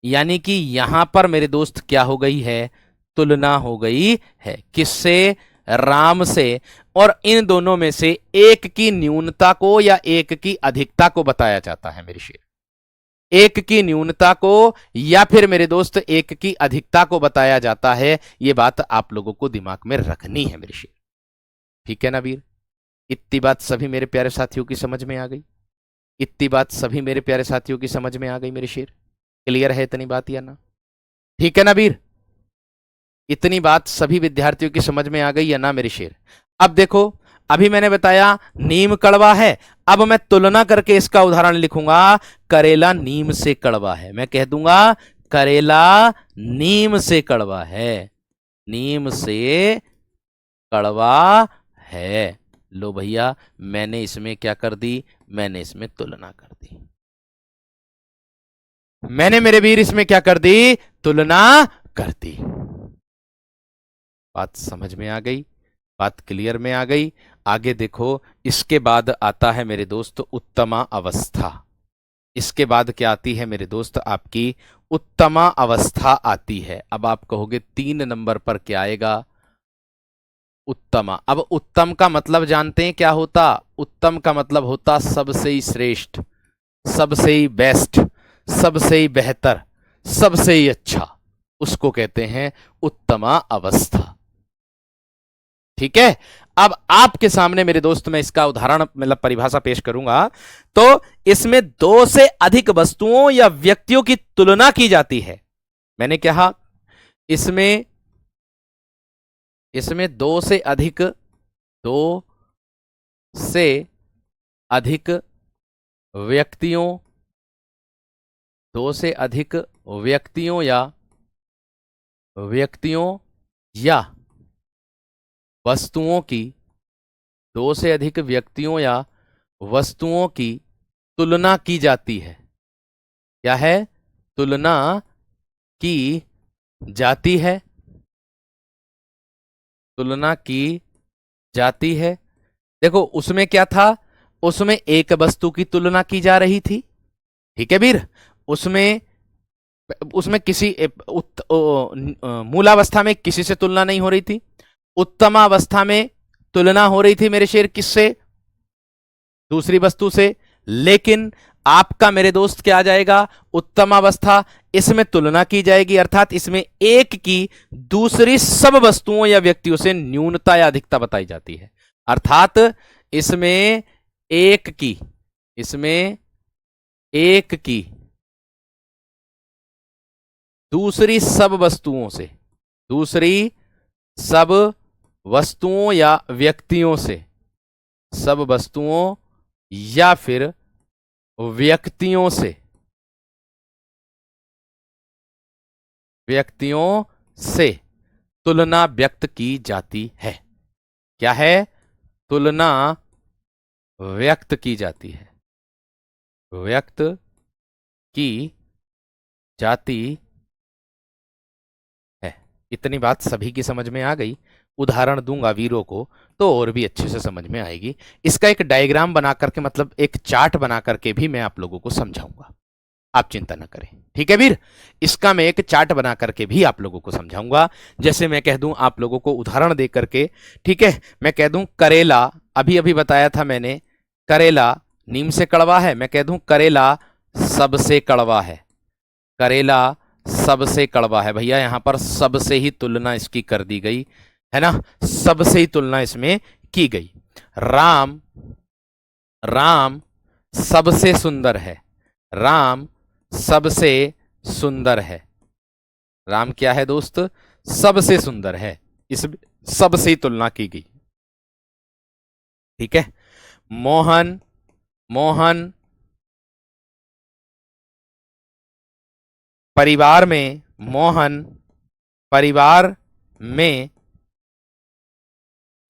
यानी कि यहां पर मेरे दोस्त क्या हो गई है? तुलना हो गई है। किससे? राम से। और इन दोनों में से एक की न्यूनता को या एक की अधिकता को बताया जाता है मेरे शेर। एक की न्यूनता को या फिर मेरे दोस्त एक की अधिकता को बताया जाता है। यह बात आप लोगों को दिमाग में रखनी है मेरे शेर। ठीक है ना वीर? इतनी बात सभी मेरे प्यारे साथियों की समझ में आ गई? इतनी बात सभी मेरे प्यारे साथियों की समझ में आ गई मेरे शेर? क्लियर है इतनी बात या ना? ठीक है ना वीर? इतनी बात सभी विद्यार्थियों की समझ में आ गई या ना मेरे शेर? अब देखो, अभी मैंने बताया नीम कड़वा है। अब मैं तुलना करके इसका उदाहरण लिखूंगा। करेला नीम से कड़वा है। मैं कह दूंगा करेला नीम से कड़वा है। नीम से कड़वा है। लो भैया, मैंने इसमें क्या कर दी? मैंने इसमें तुलना कर दी। मैंने मेरे वीर इसमें क्या कर दी? तुलना कर दी। बात समझ में आ गई? बात क्लियर में आ गई? आगे देखो, इसके बाद आता है मेरे दोस्त उत्तमा अवस्था। इसके बाद क्या आती है मेरे दोस्त? आपकी उत्तमा अवस्था आती है। अब आप कहोगे 3 नंबर पर क्या आएगा? उत्तमा। अब उत्तम का मतलब जानते हैं क्या होता? उत्तम का मतलब होता सबसे ही श्रेष्ठ, सबसे ही बेस्ट, सबसे ही बेहतर, सबसे ही अच्छा। उसको कहते हैं उत्तमा अवस्था। ठीक है? अब आपके सामने मेरे दोस्त मैं इसका उदाहरण मतलब परिभाषा पेश करूंगा। तो इसमें दो से अधिक वस्तुओं या व्यक्तियों की तुलना की जाती है। मैंने कहा इसमें इसमें दो से अधिक व्यक्तियों, दो से अधिक व्यक्तियों या वस्तुओं की, दो से अधिक व्यक्तियों या वस्तुओं की तुलना की जाती है। क्या है? तुलना की जाती है। तुलना की जाती है। देखो, उसमें क्या था? उसमें एक वस्तु की तुलना की जा रही थी। ठीक है वीर? उसमें उसमें किसी मूलावस्था में किसी से तुलना नहीं हो रही थी। उत्तमावस्था में तुलना हो रही थी मेरे शेर किससे? दूसरी वस्तु से। लेकिन आपका मेरे दोस्त क्या आ जाएगा? उत्तमावस्था। इसमें तुलना की जाएगी, अर्थात इसमें एक की दूसरी सब वस्तुओं या व्यक्तियों से न्यूनता या अधिकता बताई जाती है। अर्थात इसमें एक की इसमें एक की दूसरी सब वस्तुओं से, दूसरी सब वस्तुओं या व्यक्तियों से, सब वस्तुओं या फिर व्यक्तियों से, व्यक्तियों से तुलना व्यक्त की जाती है। क्या है? तुलना व्यक्त की जाती है। व्यक्त की जाती है। इतनी बात सभी की समझ में आ गई? उदाहरण दूंगा वीरों को तो और भी अच्छे से समझ में आएगी। इसका एक डायग्राम बना करके मतलब एक चार्ट बना करके भी मैं आप लोगों को समझाऊंगा। आप चिंता ना करें। ठीक है वीर? इसका मैं एक चार्ट बना करके भी आप लोगों को समझाऊंगा। जैसे मैं कह दूं आप लोगों को उदाहरण दे करके, ठीक है, मैं कह दूं करेला, अभी अभी बताया था मैंने, करेला नीम से कड़वा है। मैं कह दूं करेला सबसे कड़वा है। करेला सबसे कड़वा है। भैया यहां पर सबसे ही तुलना इसकी कर दी गई है ना? सबसे ही तुलना इसमें की गई। राम, राम सबसे सुंदर है। राम सबसे सुंदर है। राम क्या है दोस्त? सबसे सुंदर है। इस सबसे ही तुलना की गई। ठीक है? मोहन, मोहन परिवार में मोहन परिवार में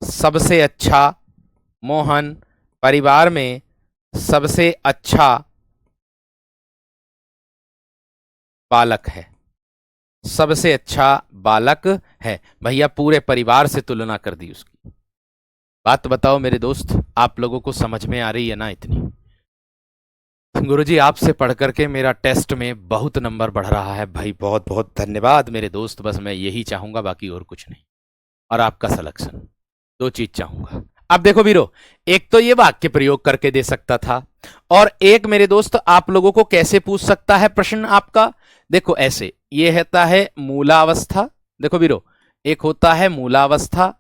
सबसे अच्छा, मोहन परिवार में सबसे अच्छा बालक है, सबसे अच्छा बालक है। भैया पूरे परिवार से तुलना कर दी उसकी। बात बताओ मेरे दोस्त, आप लोगों को समझ में आ रही है ना इतनी? गुरुजी आपसे पढ़ करके मेरा टेस्ट में बहुत नंबर बढ़ रहा है भाई, बहुत बहुत धन्यवाद मेरे दोस्त। बस मैं यही चाहूंगा, बाकी और कुछ नहीं। और आपका सिलेक्शन, दो चीज चाहूंगा। अब देखो वीरो, एक तो ये वाक्य प्रयोग करके दे सकता था, और एक मेरे दोस्त आप लोगों को कैसे पूछ सकता है प्रश्न आपका। देखो ऐसे, ये होता है मूलावस्था। देखो वीरो, एक होता है मूलावस्था,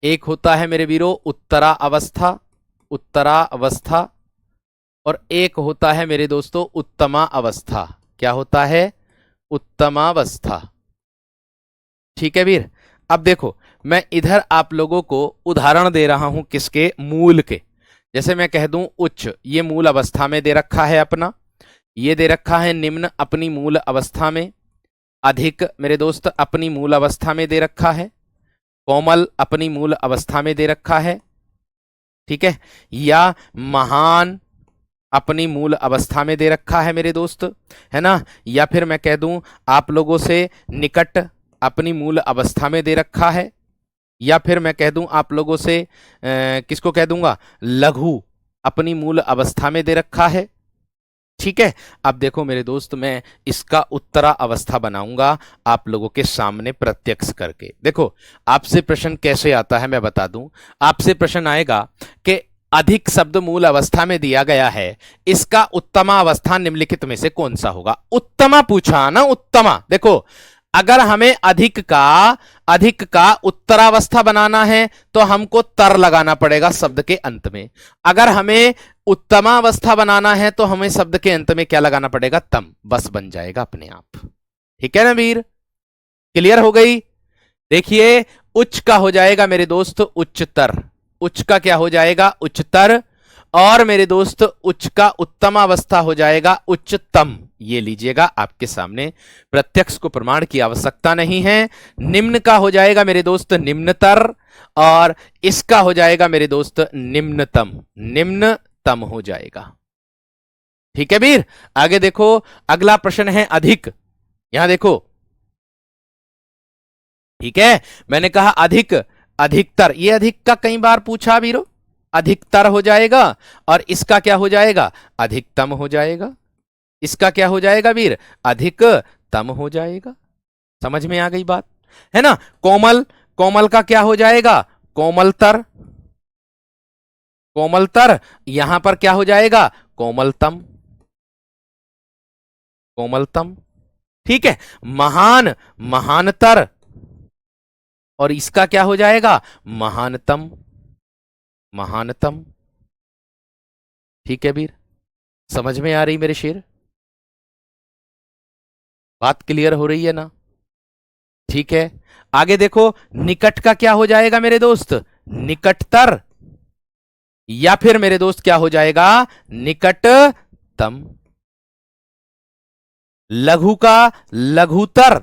एक होता है मेरे वीरो उत्तरा अवस्था, उत्तरा अवस्था, और एक होता है मेरे दोस्तों उत्तमा अवस्था। क्या होता है? उत्तमावस्था। ठीक है वीर। अब देखो, मैं इधर आप लोगों को उदाहरण दे रहा हूं किसके? मूल के। जैसे मैं कह दूं उच्च, ये मूल अवस्था में दे रखा है अपना, ये दे रखा है निम्न अपनी मूल अवस्था में, अधिक मेरे दोस्त अपनी मूल अवस्था में दे रखा है, कोमल अपनी मूल अवस्था में दे रखा है। ठीक है, या महान अपनी मूल अवस्था में दे रखा है मेरे दोस्त, है ना। या फिर मैं कह दूं आप लोगों से निकट अपनी मूल अवस्था में दे रखा है, या फिर मैं कह दूं आप लोगों से किसको कह दूंगा? लघु अपनी मूल अवस्था में दे रखा है। ठीक है, अब देखो मेरे दोस्त, मैं इसका उत्तरा अवस्था बनाऊंगा आप लोगों के सामने प्रत्यक्ष करके। देखो आपसे प्रश्न कैसे आता है मैं बता दूं। आपसे प्रश्न आएगा कि अधिक शब्द मूल अवस्था में दिया गया है, इसका उत्तमा अवस्था निम्नलिखित में से कौन सा होगा? उत्तमा पूछा ना, उत्तमा। देखो अगर हमें अधिक का उत्तरावस्था बनाना है तो हमको तर लगाना पड़ेगा शब्द के अंत में। अगर हमें उत्तमा अवस्था बनाना है तो हमें शब्द के अंत में क्या लगाना पड़ेगा? तम। बस बन जाएगा अपने आप। ठीक है ना वीर? क्लियर हो गई? देखिए, उच्च का हो जाएगा मेरे दोस्त उच्चतर, उच्च का क्या हो जाएगा? उच्चतर। और मेरे दोस्त उच्च का उत्तम अवस्था हो जाएगा उच्चतम। ये लीजिएगा आपके सामने, प्रत्यक्ष को प्रमाण की आवश्यकता नहीं है। निम्न का हो जाएगा मेरे दोस्त निम्नतर, और इसका हो जाएगा मेरे दोस्त निम्नतम, निम्नतम हो जाएगा। ठीक है वीर? आगे देखो, अगला प्रश्न है अधिक। यहां देखो, ठीक है, मैंने कहा अधिक, अधिकतर। ये अधिक का कई बार पूछा वीरो, अधिकतर हो जाएगा, और इसका क्या हो जाएगा? अधिकतम हो जाएगा। इसका क्या हो जाएगा वीर? अधिकतम हो जाएगा। समझ में आ गई बात, है ना। कोमल, कोमल का क्या हो जाएगा? कोमलतर, कोमलतर। यहां पर क्या हो जाएगा? कोमलतम, कोमलतम। ठीक है, महान, महानतर, और इसका क्या हो जाएगा? महानतम, महानतम। ठीक है वीर, समझ में आ रही मेरे शेर? बात क्लियर हो रही है ना? ठीक है, आगे देखो, निकट का क्या हो जाएगा मेरे दोस्त? निकटतर, या फिर मेरे दोस्त क्या हो जाएगा? निकटतम। लघु का लघुतर,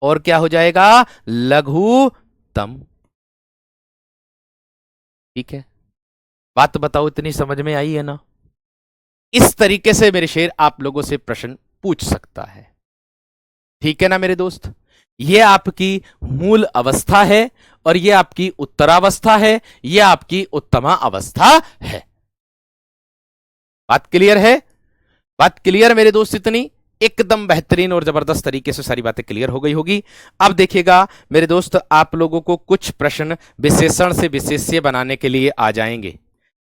और क्या हो जाएगा? लघुतम। ठीक है, बात बताओ इतनी समझ में आई है ना? इस तरीके से मेरे शेर आप लोगों से प्रश्न पूछ सकता है। ठीक है ना मेरे दोस्त? ये आपकी मूल अवस्था है, और ये आपकी उत्तरावस्था है, ये आपकी उत्तमा अवस्था है। बात क्लियर है? बात क्लियर मेरे दोस्त? इतनी एकदम बेहतरीन और जबरदस्त तरीके से सारी बातें क्लियर हो गई होगी। अब देखिएगा मेरे दोस्त, आप लोगों को कुछ प्रश्न विशेषण से विशेष्य बनाने के लिए आ जाएंगे,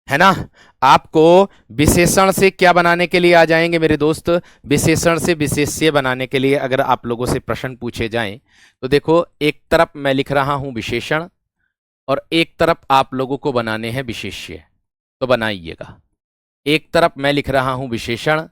है ना। आपको विशेषण से क्या बनाने के लिए आ जाएंगे मेरे दोस्त? विशेषण से विशेष्य बनाने के लिए अगर आप लोगों से प्रश्न पूछे जाएं तो देखो, एक तरफ मैं लिख रहा हूं विशेषण, और एक तरफ आप लोगों को बनाने हैं विशेष्य। तो बनाइएगा, एक तरफ मैं लिख रहा हूं विशेषण,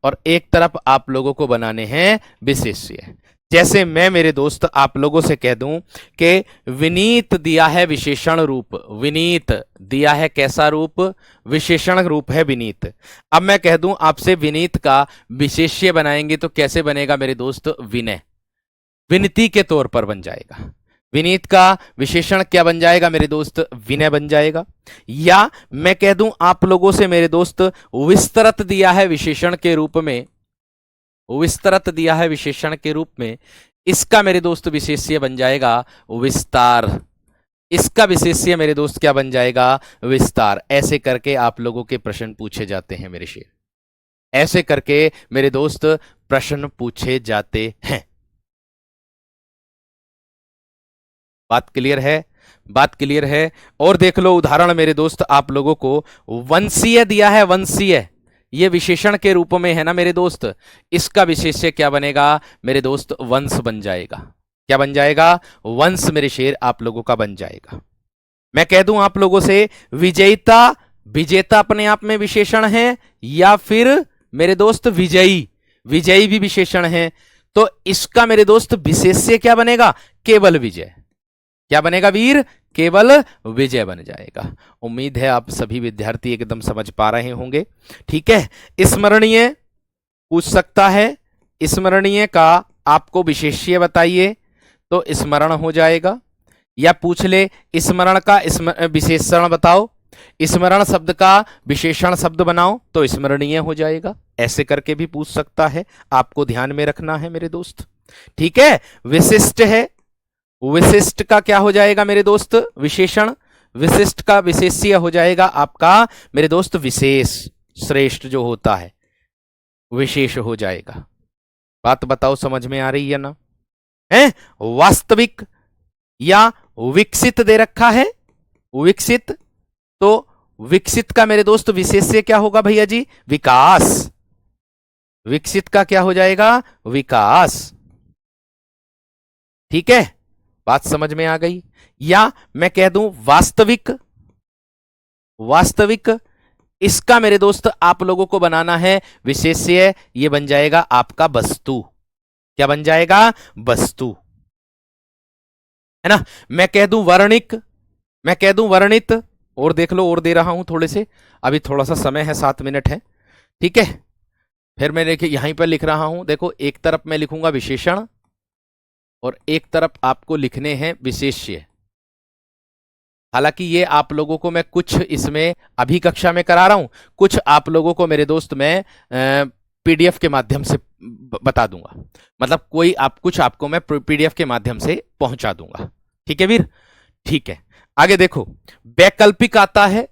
और एक तरफ आप लोगों को बनाने हैं विशेष्य। जैसे मैं मेरे दोस्त आप लोगों से कह दूं कि विनीत दिया है विशेषण रूप, विनीत दिया है कैसा रूप, विशेषण रूप है विनीत। अब मैं कह दूं आपसे विनीत का विशेष्य बनाएंगे तो कैसे बनेगा मेरे दोस्त, विनय, विनती के तौर पर बन जाएगा। विनीत का विशेषण क्या बन जाएगा मेरे दोस्त, विनय बन जाएगा। या मैं कह दूं आप लोगों से मेरे दोस्त विस्तृत दिया है विशेषण के रूप में, विस्तृत दिया है विशेषण के रूप में, इसका मेरे दोस्त विशेष्य बन जाएगा विस्तार, इसका विशेष्य मेरे दोस्त क्या बन जाएगा, विस्तार। ऐसे करके आप लोगों के प्रश्न पूछे जाते हैं मेरे शेर, ऐसे करके मेरे दोस्त प्रश्न पूछे जाते हैं। बात क्लियर है, बात क्लियर है। और देख लो उदाहरण मेरे दोस्त आप लोगों को, वंशीय दिया है, वंशीय, ये विशेषण के रूप में है ना मेरे दोस्त, इसका विशेष्य क्या बनेगा मेरे दोस्त, वंश बन जाएगा। क्या बन जाएगा, वंश मेरे शेर आप लोगों का बन जाएगा। मैं कह दूं आप लोगों से विजेता, विजेता अपने आप में विशेषण है, या फिर मेरे दोस्त विजयी, विजयी भी विशेषण है, तो इसका मेरे दोस्त विशेष्य क्या बनेगा, केवल विजय। क्या बनेगा वीर, केवल विजय बन जाएगा। उम्मीद है आप सभी विद्यार्थी एकदम समझ पा रहे होंगे। ठीक है। स्मरणीय पूछ सकता है, स्मरणीय का आपको विशेष्य बताइए तो स्मरण हो जाएगा, या पूछ ले स्मरण का विशेषण बताओ, स्मरण शब्द का विशेषण शब्द बनाओ तो स्मरणीय हो जाएगा। ऐसे करके भी पूछ सकता है, आपको ध्यान में रखना है मेरे दोस्त। ठीक है। विशिष्ट है, विशिष्ट का क्या हो जाएगा मेरे दोस्त, विशेषण, विशिष्ट का विशेष्य हो जाएगा आपका मेरे दोस्त विशेष, श्रेष्ठ जो होता है विशेष हो जाएगा। बात बताओ समझ में आ रही है ना, है। वास्तविक या विकसित दे रखा है, विकसित, तो विकसित का मेरे दोस्त विशेष्य क्या होगा भैया जी, विकास, विकसित का क्या हो जाएगा, विकास। ठीक है, बात समझ में आ गई। या मैं कह दूं वास्तविक, वास्तविक, इसका मेरे दोस्त आप लोगों को बनाना है विशेष्य, ये बन जाएगा आपका वस्तु। क्या बन जाएगा, वस्तु, है ना। मैं कह दूं वर्णिक, मैं कह दूं वर्णित, और देख लो और दे रहा हूं थोड़े से, अभी थोड़ा सा समय है, 7 मिनट है। ठीक है। फिर मैं देखिए यहीं पर लिख रहा हूं, देखो एक तरफ मैं लिखूंगा विशेषण और एक तरफ आपको लिखने हैं विशेष्य। हालांकि ये आप लोगों को मैं कुछ इसमें अभी कक्षा में करा रहा हूं, कुछ आप लोगों को मेरे दोस्त मैं पीडीएफ के माध्यम से बता दूंगा, मतलब कोई आप कुछ आपको मैं पीडीएफ के माध्यम से पहुंचा दूंगा। ठीक है वीर, ठीक है। आगे देखो, वैकल्पिक आता है,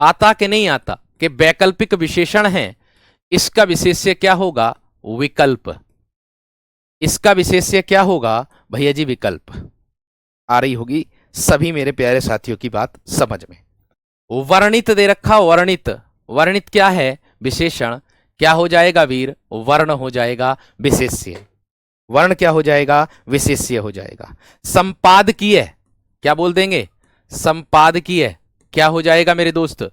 आता कि नहीं आता, कि वैकल्पिक विशेषण है, इसका विशेष्य क्या होगा, विकल्प, इसका विशेष्य क्या होगा भैया जी, विकल्प। आ रही होगी सभी मेरे प्यारे साथियों की बात समझ में। वर्णित दे रखा, वर्णित, वर्णित क्या है, विशेषण, क्या हो जाएगा वीर, वर्ण हो जाएगा विशेष्य, वर्ण क्या हो जाएगा, विशेष्य हो जाएगा। संपादकीय, क्या बोल देंगे, संपादकीय, क्या हो जाएगा मेरे दोस्त,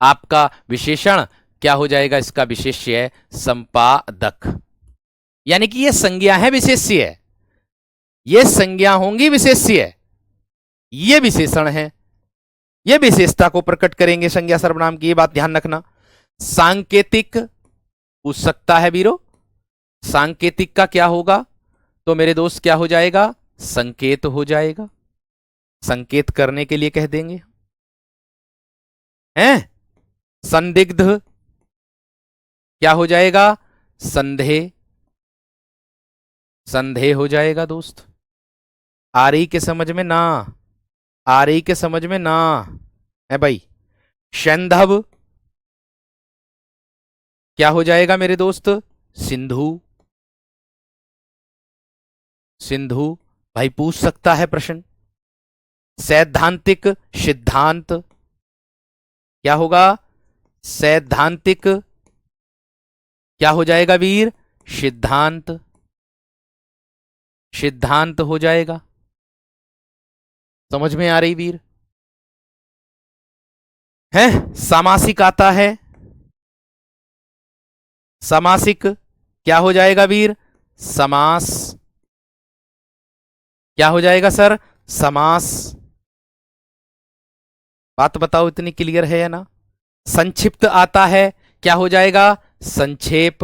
आपका विशेषण, क्या हो जाएगा इसका विशेष्य, संपादक। यानी कि ये संज्ञा है विशेष्य है, ये संज्ञा होंगी विशेष्य है, ये विशेषण है, ये विशेषता को प्रकट करेंगे संज्ञा सर्वनाम की, ये बात ध्यान रखना। सांकेतिक पूछ सकता है वीरो, सांकेतिक का क्या होगा, तो मेरे दोस्त क्या हो जाएगा, संकेत हो जाएगा, संकेत करने के लिए कह देंगे, हैं। संदिग्ध क्या हो जाएगा, संदेह, संदेह हो जाएगा दोस्त। आ रही के समझ में ना, आ रही के समझ में ना, है भाई। शैंधव क्या हो जाएगा मेरे दोस्त, सिंधु, सिंधु भाई पूछ सकता है प्रश्न। सैद्धांतिक, सिद्धांत, क्या होगा, सैद्धांतिक, क्या हो जाएगा वीर, सिद्धांत, सिद्धांत हो जाएगा। समझ में आ रही वीर, है। सामासिक आता है, सामासिक क्या हो जाएगा वीर, समास। क्या हो जाएगा सर? समास। बात बताओ इतनी क्लियर है या ना? संक्षिप्त आता है, क्या हो जाएगा? संक्षेप।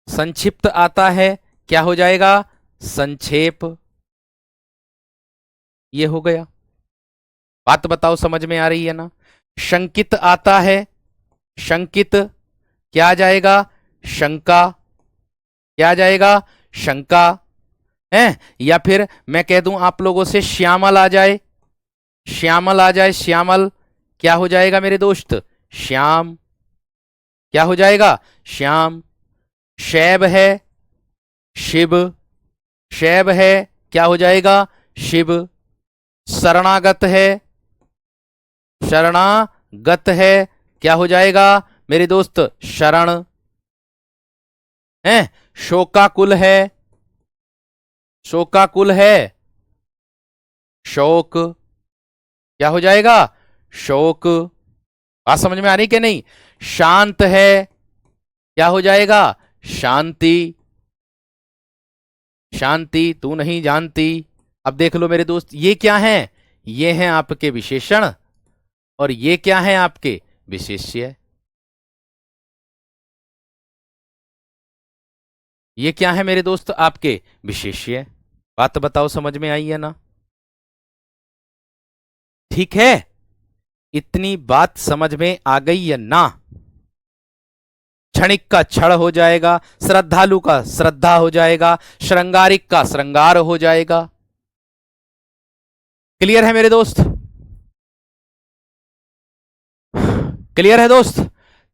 संक्षिप्त आता है, क्या हो जाएगा? संक्षेप। ये हो गया। बात बताओ समझ में आ रही है ना? शंकित आता है, शंकित, क्या आ जाएगा? शंका। क्या आ जाएगा? शंका है। या फिर मैं कह दूं आप लोगों से श्यामल आ जाए, श्यामल आ जाए, श्यामल, क्या हो जाएगा मेरे दोस्त? श्याम। क्या हो जाएगा? श्याम। शैब है, शिव। शैब है, क्या हो जाएगा? शिव। शरणागत है, शरणागत है, क्या हो जाएगा मेरे दोस्त? शरण है। शोकाकुल है, शोकाकुल है, शोक। क्या हो जाएगा? शोक। बात समझ में आ रही कि नहीं? शांत है, क्या हो जाएगा? शांति। शांति तू नहीं जानती। अब देख लो मेरे दोस्त, ये क्या है? ये हैं आपके विशेषण, और ये क्या है? आपके विशेष्य। ये क्या है मेरे दोस्त? आपके विशेष्य। बात बताओ समझ में आई है ना? ठीक है, इतनी बात समझ में आ गई या ना? क्षणिक का क्षण हो जाएगा, श्रद्धालु का श्रद्धा हो जाएगा, श्रृंगारिक का श्रृंगार हो जाएगा। क्लियर है मेरे दोस्त? क्लियर है दोस्त?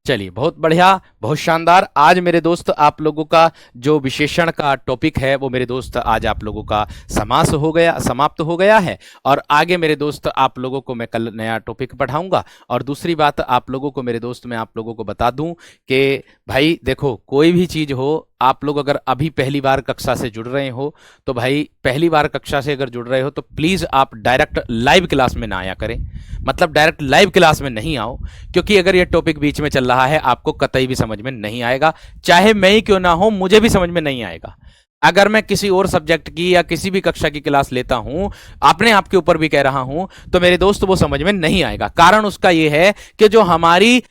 चलिए, बहुत बढ़िया, बहुत शानदार। आज मेरे दोस्त आप लोगों का जो विशेषण का टॉपिक है वो मेरे दोस्त आज आप लोगों का समास हो गया, समाप्त हो गया है। और आगे मेरे दोस्त आप लोगों को मैं कल नया टॉपिक पढ़ाऊंगा। और दूसरी बात आप लोगों को मेरे दोस्त मैं आप लोगों को बता दूं कि भाई देखो, कोई भी चीज हो, आप लोग अगर अभी पहली बार कक्षा से जुड़ रहे हो तो भाई पहली बार कक्षा से अगर जुड़ रहे हो तो प्लीज आप डायरेक्ट लाइव क्लास में ना आया करें। मतलब डायरेक्ट लाइव क्लास में नहीं आओ, क्योंकि अगर ये टॉपिक बीच में चल रहा है आपको कतई भी समझ में नहीं आएगा। चाहे मैं ही क्यों ना हो, मुझे भी समझ में नहीं आएगा। अगर मैं किसी और सब्जेक्ट की या किसी भी कक्षा की क्लास लेता हूं, अपने आप के ऊपर भी कह रहा हूं, तो मेरे दोस्त वो समझ में नहीं आएगा। कारण उसका ये है कि जो हमारी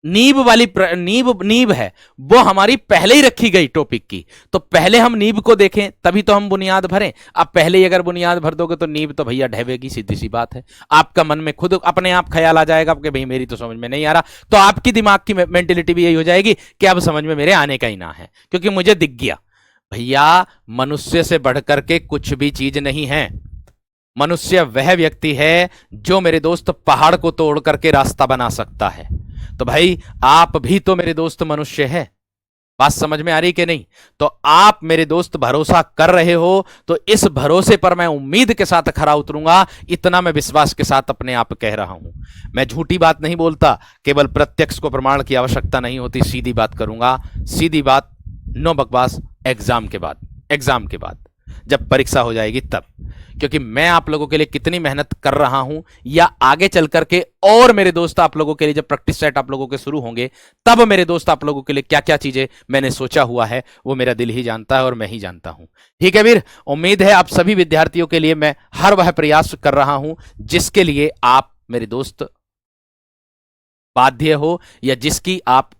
नींव वाली नींव है वो हमारी पहले ही रखी गई टॉपिक की। तो पहले हम नींव को देखें तभी तो हम बुनियाद भरें। अब पहले ही अगर बुनियाद भर दोगे तो नींव तो भैया ढहेगी, सीधी सी बात है। आपका मन में खुद अपने आप ख्याल आ जाएगा कि भाई मेरी तो समझ में नहीं आ रहा, तो आपकी दिमाग की मेंटेलिटी भी यही हो जाएगी कि अब समझ में मेरे आने का ही ना है, क्योंकि मुझे दिख गया। भैया मनुष्य से बढ़कर के कुछ भी चीज नहीं है। मनुष्य वह व्यक्ति है जो मेरे दोस्त पहाड़ को तोड़ करके रास्ता बना सकता है। तो भाई आप भी तो मेरे दोस्त मनुष्य है। बात समझ में आ रही कि नहीं? तो आप मेरे दोस्त भरोसा कर रहे हो तो इस भरोसे पर मैं उम्मीद के साथ खरा उतरूंगा, इतना मैं विश्वास के साथ अपने आप कह रहा हूं। मैं झूठी बात नहीं बोलता, केवल प्रत्यक्ष को प्रमाण की आवश्यकता नहीं होती, सीधी बात करूंगा, सीधी बात, नो बकवास। एग्जाम के बाद, एग्जाम के बाद जब परीक्षा हो जाएगी तब, क्योंकि मैं आप लोगों के लिए कितनी मेहनत कर रहा हूं, या आगे चल करके और मेरे दोस्त आप लोगों के लिए जब प्रैक्टिस सेट आप लोगों के शुरू होंगे तब मेरे दोस्त आप लोगों के लिए क्या क्या चीजें मैंने सोचा हुआ है वो मेरा दिल ही जानता है और मैं ही जानता हूं। ठीक है वीर, उम्मीद है आप सभी विद्यार्थियों के लिए मैं हर वह प्रयास कर रहा हूं जिसके लिए आप मेरे दोस्त बाध्य हो, या जिसकी आप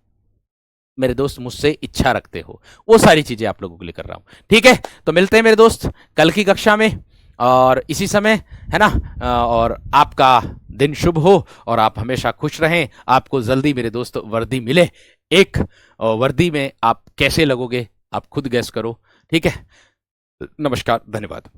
मेरे दोस्त मुझसे इच्छा रखते हो, वो सारी चीजें आप लोगों के लिए कर रहा हूं। ठीक है, तो मिलते हैं मेरे दोस्त कल की कक्षा में और इसी समय, है ना। और आपका दिन शुभ हो और आप हमेशा खुश रहें। आपको जल्दी मेरे दोस्त वर्दी मिले। एक वर्दी में आप कैसे लगोगे आप खुद गैस करो। ठीक है, नमस्कार, धन्यवाद।